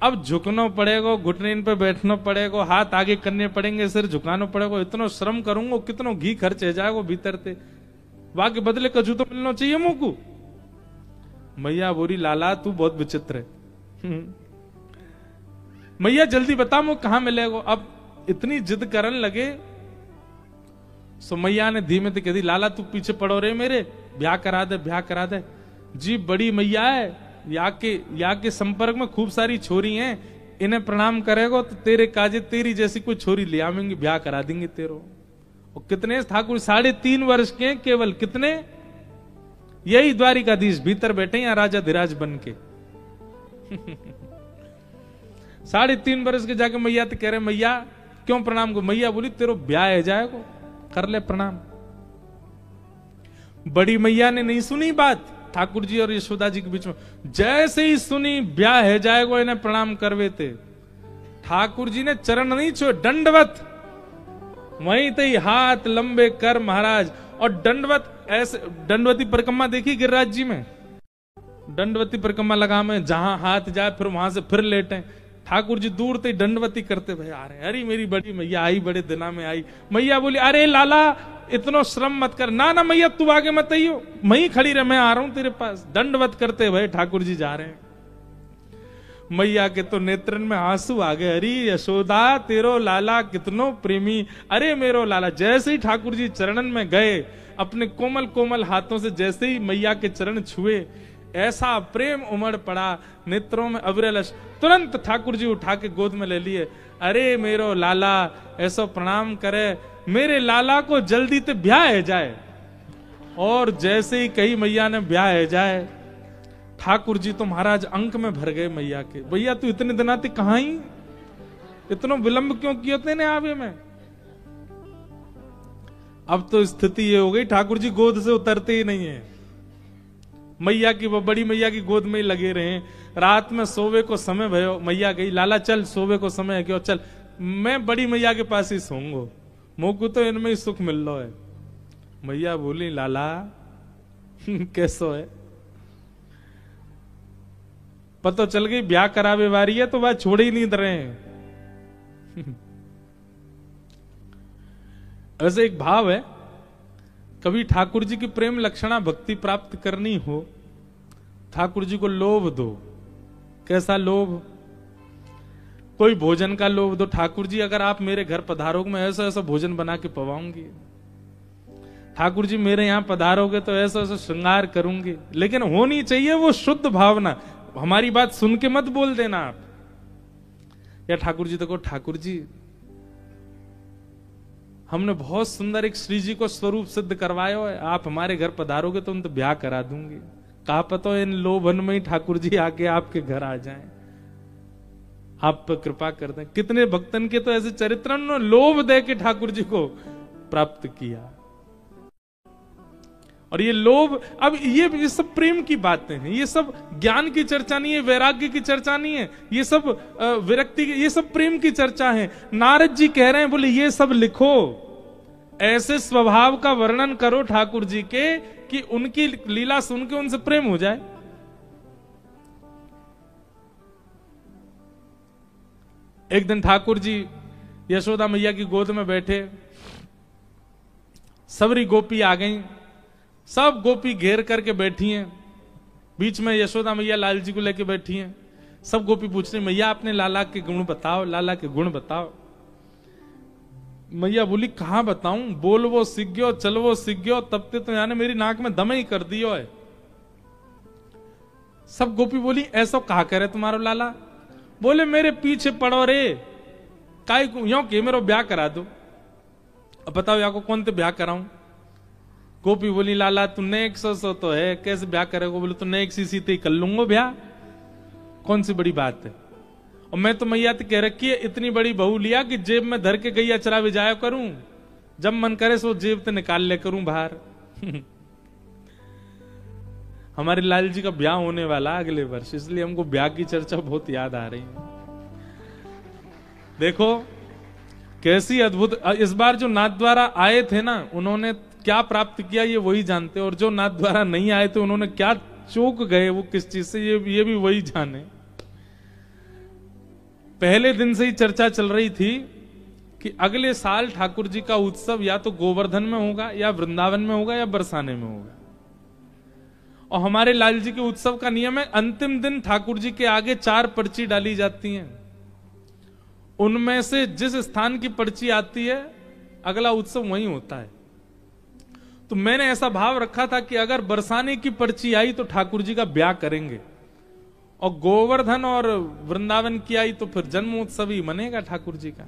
अब झुकना पड़ेगा, घुटने पे बैठना पड़ेगा, हाथ आगे करने पड़ेंगे, सिर झुकाना पड़ेगा, इतना श्रम करूंगा, कितना घी खर्च हो जाएगा भीतर से, बाकी बदले कछु तो मिलना चाहिए मुंह को। मैया बोली लाला तू बहुत विचित्र है। मैया जल्दी बता मुझे कहां मिलेगा। अब इतनी जिद करने लगे, सो मैया ने धीमे से कह दी लाला तू पीछे पड़ो रे मेरे, ब्याह करा दे, ब्याह करा दे। जी बड़ी मैया है, या के संपर्क में खूब सारी छोरी हैं, इन्हें प्रणाम करेगो तो तेरे काजे तेरी जैसी कोई छोरी ले आवेंगे, ब्याह करा देंगे तेरो। और कितने ठाकुर 3.5 वर्ष के, केवल कितने, यही द्वारिकाधीश भीतर बैठे या राजा धीराज बन के। 3.5 वर्ष के जाके मैया तो कह रहे मैया क्यों प्रणाम को? मैया बोली तेरो ब्याह है जाएगो, कर ले प्रणाम। बड़ी मैया ने नहीं सुनी बात ठाकुर जी और यशोदा जी के बीच में, जैसे ही सुनी ब्याह है जाएगो, इन्हें प्रणाम करवे थे। ठाकुर जी ने चरण नहीं छोड़े, दंडवत वहीं ते हाथ लंबे कर महाराज, और दंडवत ऐसे, दंडवती परिक्रमा देखी गिरिराज जी में, दंडवती परिक्रमा लगा में जहां हाथ जाए फिर वहां से फिर लेटे। ठाकुर जी दूर से दंडवती करते भाई आ रहे, अरे मेरी बड़ी मैया आई, बड़े दिना में आई। मैया बोली अरे लाला इतना श्रम मत कर। ना ना मैया तू आगे मत आइयो, मैं ही खड़ी रह, मैं आ रहा हूं तेरे पास। दंडवत करते भाई ठाकुर जी जा रहे हैं। मैया के तो नेत्रन में आंसू आ गए, अरे यशोदा तेरो लाला कितनो प्रेमी। अरे मेरो लाला, जैसे ही ठाकुर जी चरणन में गए, अपने कोमल कोमल हाथों से जैसे ही मैया के चरण छुए, ऐसा प्रेम उमड़ पड़ा नेत्रों में अविरल। तुरंत ठाकुर जी उठा के गोद में ले लिए। अरे मेरो लाला ऐसा प्रणाम करे, मेरे लाला को जल्दी ते ब्याह जाए। और जैसे ही कही मैया ने ब्याह जाए, ठाकुर जी तो महाराज अंक में भर गए मैया के। भैया तू इतने दिन आती कहां ही, इतना विलंब क्यों किए तेने आवे में। अब तो स्थिति ये हो गई ठाकुर जी गोद से उतरते ही नहीं है, मैया की, वो बड़ी मैया की गोद में ही लगे रहे। रात में सोवे को समय भयो, मैया गई लाला चल सोवे को समय है क्यों, चल मैं बड़ी मैया के पास ही सोऊंगो, मोको तो इनमें ही सुख मिल रहा है। मैया बोली लाला कैसो है, पता चल गई ब्याह करावे वारी है तो वह छोड़ ही नहीं रहे हैं। ऐसे एक भाव है, कभी ठाकुर जी की प्रेम लक्षणा भक्ति प्राप्त करनी हो, ठाकुर जी को लोभ दो। कैसा लोभ, कोई भोजन का लोभ दो। ठाकुर जी अगर आप मेरे घर पधारोगे मैं ऐसा ऐसा भोजन बना के पवाऊंगी, ठाकुर जी मेरे यहां पधारोगे तो ऐसा ऐसा श्रृंगार करूंगी। लेकिन होनी चाहिए वो शुद्ध भावना, हमारी बात सुन के मत बोल देना आप, या ठाकुर जी देखो ठाकुर जी हमने बहुत सुंदर एक श्री जी को स्वरूप सिद्ध करवाया है, आप हमारे घर पधारोगे तो उन तो ब्याह करा दूंगी। कहा पता इन लोभन में ही ठाकुर जी आके आपके घर आ जाएं, आप पर कृपा कर दें। कितने भक्तन के तो ऐसे चरित्र लोभ दे के ठाकुर जी को प्राप्त किया। और ये लोभ, अब ये सब प्रेम की बातें हैं, ये सब ज्ञान की चर्चा नहीं है, वैराग्य की चर्चा नहीं है, ये सब विरक्ति की, ये सब प्रेम की चर्चा है। नारद जी कह रहे हैं बोले ये सब लिखो, ऐसे स्वभाव का वर्णन करो ठाकुर जी के कि उनकी लीला सुन के उनसे प्रेम हो जाए। एक दिन ठाकुर जी यशोदा मैया की गोद में बैठे, सबरी गोपी आ गई, सब गोपी घेर करके बैठी हैं, बीच में यशोदा मैया लाल जी को लेके बैठी हैं। सब गोपी पूछ रही मैया अपने लाला के गुण बताओ, लाला के गुण बताओ। मैया बोली कहां बताऊं, बोलवो सीख गयो, चलवो सीख गयो, तब ते तो यानी मेरी नाक में दम ही कर दियो है। सब गोपी बोली ऐसा कहा करे तुम्हारो लाला। बोले मेरे पीछे पड़ो रे, काई यो के मेरो ब्याह करा दो। अब बताओ या को कौन ते ब्याह कराऊं। गोपी बोली लाला तू नेक सो तो है, कैसे ब्याह करेगा। बोले तो नेक सी ते कर लूंगा ब्याह, कौन सी बड़ी बात है। और मैं तो मैया कह रखी है इतनी बड़ी बहू लिया कि जेब में धर के गई अचरा विजाया करूं, जब मन करे सो जेब से निकाल ले करूं बाहर। हमारे लाल जी का ब्याह होने वाला अगले वर्ष, इसलिए हमको ब्याह की चर्चा बहुत याद आ रही है। देखो कैसी अद्भुत, इस बार जो नाथ द्वारा आए थे ना, उन्होंने क्या प्राप्त किया ये वही जानते, और जो नाथ द्वारा नहीं आए थे उन्होंने क्या चूक गए वो किस चीज से, ये भी वही जाने। पहले दिन से ही चर्चा चल रही थी कि अगले साल ठाकुर जी का उत्सव या तो गोवर्धन में होगा, या वृंदावन में होगा, या बरसाने में होगा। और हमारे लाल जी के उत्सव का नियम है अंतिम दिन ठाकुर जी के आगे 4 पर्ची डाली जाती हैं, उनमें से जिस स्थान की पर्ची आती है अगला उत्सव वहीं होता है। तो मैंने ऐसा भाव रखा था कि अगर बरसाने की पर्ची आई तो ठाकुर जी का ब्याह करेंगे, और गोवर्धन और वृंदावन की आई तो फिर जन्मोत्सव ही मनेगा ठाकुर जी का।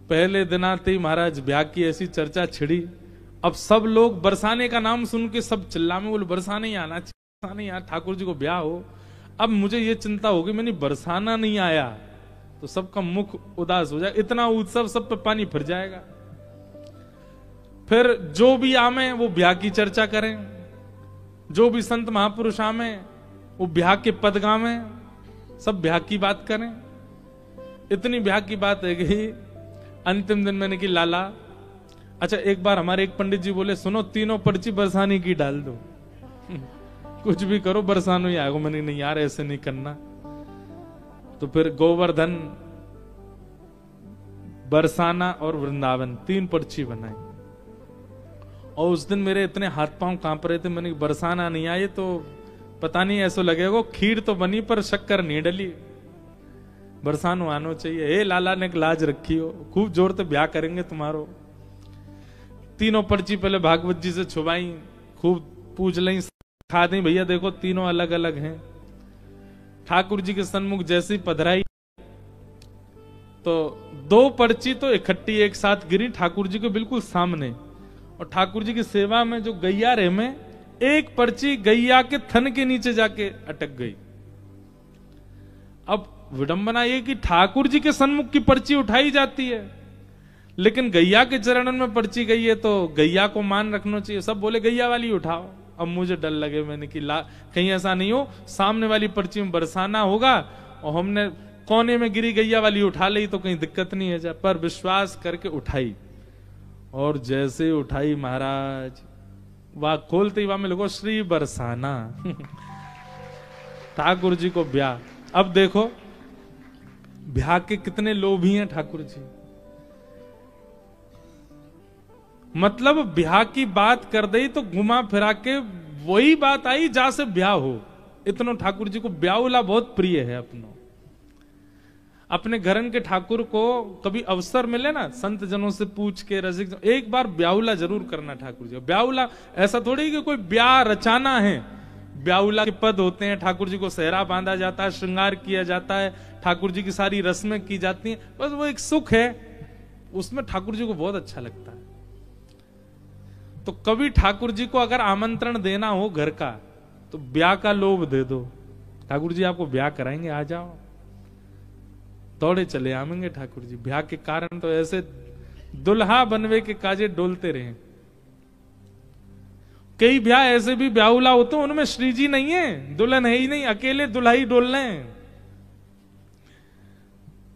पहले दिन आते ही महाराज ब्याह की ऐसी चर्चा छिड़ी। अब सब लोग बरसाने का नाम सुन के सब चिल्ला में बोले बरसाने ही आना चाहिए, बरसाने ही ठाकुर जी को ब्याह हो। अब मुझे ये चिंता होगी मैंने बरसाना नहीं आया तो सबका मुख उदास हो जाए, इतना उत्सव सब पे पानी फिर जाएगा। फिर जो भी आमे वो ब्याह की चर्चा करें, जो भी संत महापुरुष आमे वो ब्याह के पद गावे, सब ब्याह की बात करें। इतनी ब्याह की बात है कि अंतिम दिन मैंने कि लाला अच्छा, एक बार हमारे एक पंडित जी बोले, सुनो तीनों पर्ची बरसाने की डाल दो। कुछ भी करो बरसानो ही आएगा। मैंने नहीं यार ऐसे नहीं करना। तो फिर गोवर्धन, बरसाना और वृंदावन 3 पर्ची बनाई। और उस दिन मेरे इतने हाथ पांव कांप रहे थे, मैंने बरसाना नहीं आए तो पता नहीं ऐसा लगेगा खीर तो बनी पर शक्कर नहीं डली। बरसानो आनो चाहिए। हे लाला ने लाज रखी हो, खूब जोर से ब्याह करेंगे तुम्हारो। तीनों पर्ची पहले भागवत जी से छुपाई, खूब पूछ ली, खा दी, भैया देखो तीनों अलग अलग हैं। ठाकुर जी के सन्मुख जैसी पधराई तो 2 पर्ची तो इकट्ठी एक साथ गिरी ठाकुर जी के बिल्कुल सामने। और ठाकुर जी की सेवा में जो गैया रे में एक पर्ची गैया के थन के नीचे जाके अटक गई। अब विडंबना ये कि ठाकुर जी के सन्मुख की पर्ची उठाई जाती है, लेकिन गैया के चरणन में पर्ची गई है तो गैया को मान रखना चाहिए। सब बोले गैया वाली उठाओ। अब मुझे डर लगे, मैंने कि कहीं ऐसा नहीं हो सामने वाली पर्ची में बरसाना होगा और हमने कोने में गिरी गैया वाली उठा ली तो कहीं दिक्कत नहीं है जा। पर विश्वास करके उठाई, और जैसे उठाई महाराज, वह खोलते ही वहां में लोगों श्री बरसाना। ठाकुर जी को ब्याह। अब देखो ब्याह के कितने लोभी हैं ठाकुर जी। मतलब ब्याह की बात कर दी तो घुमा फिरा के वही बात आई जहां से ब्याह हो। इतना ठाकुर जी को ब्याहुला बहुत प्रिय है। अपने घरन के ठाकुर को कभी अवसर मिले ना, संत जनों से पूछ के रसिक, एक बार ब्याहुला जरूर करना ठाकुर जी। ब्याहुला ऐसा थोड़ी कि कोई ब्याह रचाना है। ब्याहुला के पद होते हैं, ठाकुर जी को सेहरा बांधा जाता है, श्रृंगार किया जाता है, ठाकुर जी की सारी रस्में की जाती हैं। बस वो एक सुख है, उसमें ठाकुर जी को बहुत अच्छा लगता है। तो कभी ठाकुर जी को अगर आमंत्रण देना हो घर का तो ब्याह का लोभ दे दो, ठाकुर जी आपको ब्याह कराएंगे, आ जाओ। दौड़े चले आवेंगे ठाकुर जी। ब्याह के कारण तो ऐसे दुल्हा बनवे के काजे डोलते रहे। कई ब्याह ऐसे भी ब्याहुला होते हैं उनमें श्री जी नहीं है, दुल्हन है ही नहीं, अकेले दुल्हा ही डोल रहे हैं,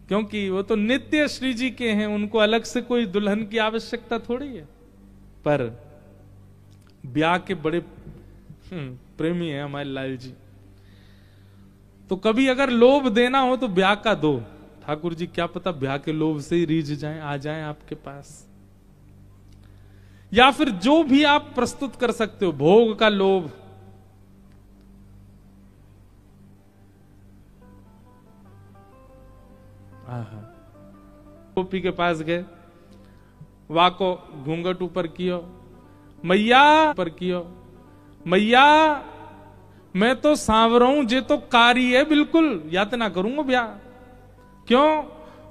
क्योंकि वो तो नित्य श्री जी के हैं, उनको अलग से कोई दुल्हन की आवश्यकता थोड़ी है। पर ब्याह के बड़े प्रेमी हैं हमारे लाल जी। तो कभी अगर लोभ देना हो तो ब्याह का दो। ठाकुर जी क्या पता ब्याह के लोभ से ही रीझ जाएं, आ जाएं आपके पास। या फिर जो भी आप प्रस्तुत कर सकते हो, भोग का लोभ। गोपी के पास गए, वा को घूंघट ऊपर कियो, मैया पर कियो, मैया मैं तो सांवरा हूं, जे तो कारी है बिल्कुल, यातना करूंगा ब्याह। क्यों?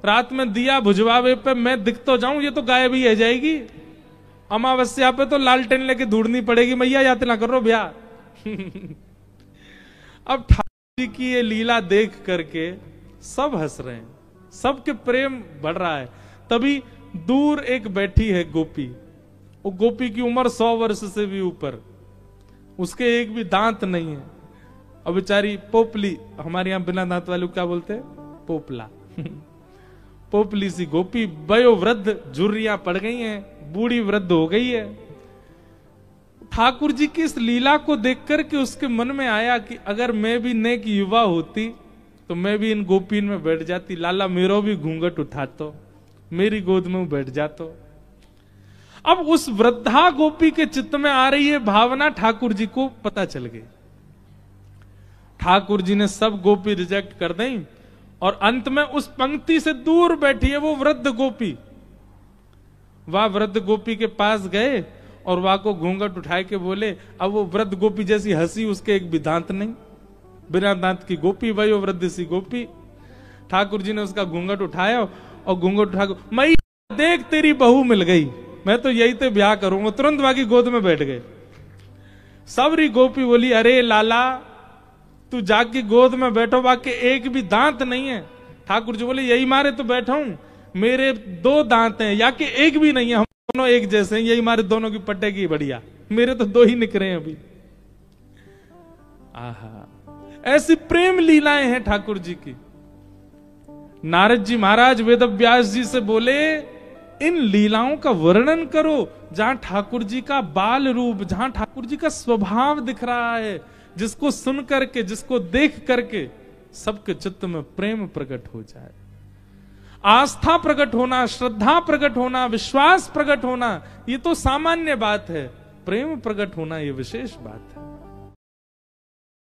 रात में दिया बुझवावे पे मैं दिख तो जाऊं, ये तो गायब ही रह जाएगी। अमावस्या पे तो लालटेन लेके ढूंढनी पड़ेगी, मैया यातना करो ब्याह। अब ठाकुर जी की ये लीला देख करके सब हंस रहे हैं, सबके प्रेम बढ़ रहा है। तभी दूर एक बैठी है गोपी, वो गोपी की उम्र 100 वर्ष से भी ऊपर, उसके एक भी दांत नहीं है, और बेचारी पोपली, हमारे यहां बिना दांत वाले क्या बोलते हैं, पोपला। पोपली सी गोपी, वयोवृद्ध, झुर्रियां पड़ गई हैं, बूढ़ी वृद्ध हो गई है। ठाकुर जी की इस लीला को देखकर के उसके मन में आया कि अगर मैं भी नेक युवा होती तो मैं भी इन गोपीन में बैठ जाती, लाला मेरो भी घूंघट उठातो, मेरी गोद में बैठ जातो। अब उस वृद्धा गोपी के चित्त में आ रही है भावना, ठाकुर जी को पता चल गई। ठाकुर जी ने सब गोपी रिजेक्ट कर दी और अंत में उस पंक्ति से दूर बैठी है वो वृद्ध गोपी। वह वृद्ध गोपी के पास गए और वह को घूंघट उठाए के बोले। अब वो वृद्ध गोपी जैसी हंसी, उसके एक भी दांत नहीं, बिना दांत की गोपी, वही वृद्ध सी गोपी। ठाकुर जी ने उसका घूंघट उठाया और घूंघट उठा के, मैं देख तेरी बहू मिल गई, मैं तो यही तो ब्याह करूंगा। तुरंत वाकी गोद में बैठ गए। सबरी गोपी बोली, अरे लाला तू जाके गोद में बैठो, बाकी एक भी दांत नहीं है। ठाकुर जी बोले, यही मारे तो बैठा हूं, मेरे 2 दांत हैं, या कि एक भी नहीं है, हम दोनों एक जैसे हैं, यही मारे दोनों की पटेगी बढ़िया, मेरे तो 2 ही निकले हैं अभी। आहा, ऐसी प्रेम लीलाएं हैं ठाकुर जी की। नारद जी महाराज वेद व्यास जी से बोले, इन लीलाओं का वर्णन करो जहां ठाकुर जी का बाल रूप, जहां ठाकुर जी का स्वभाव दिख रहा है, जिसको सुन करके, जिसको देख करके सबके चित्त में प्रेम प्रकट हो जाए, आस्था प्रकट होना, श्रद्धा प्रकट होना, विश्वास प्रकट होना, ये तो सामान्य बात है। प्रेम प्रकट होना ये विशेष बात है।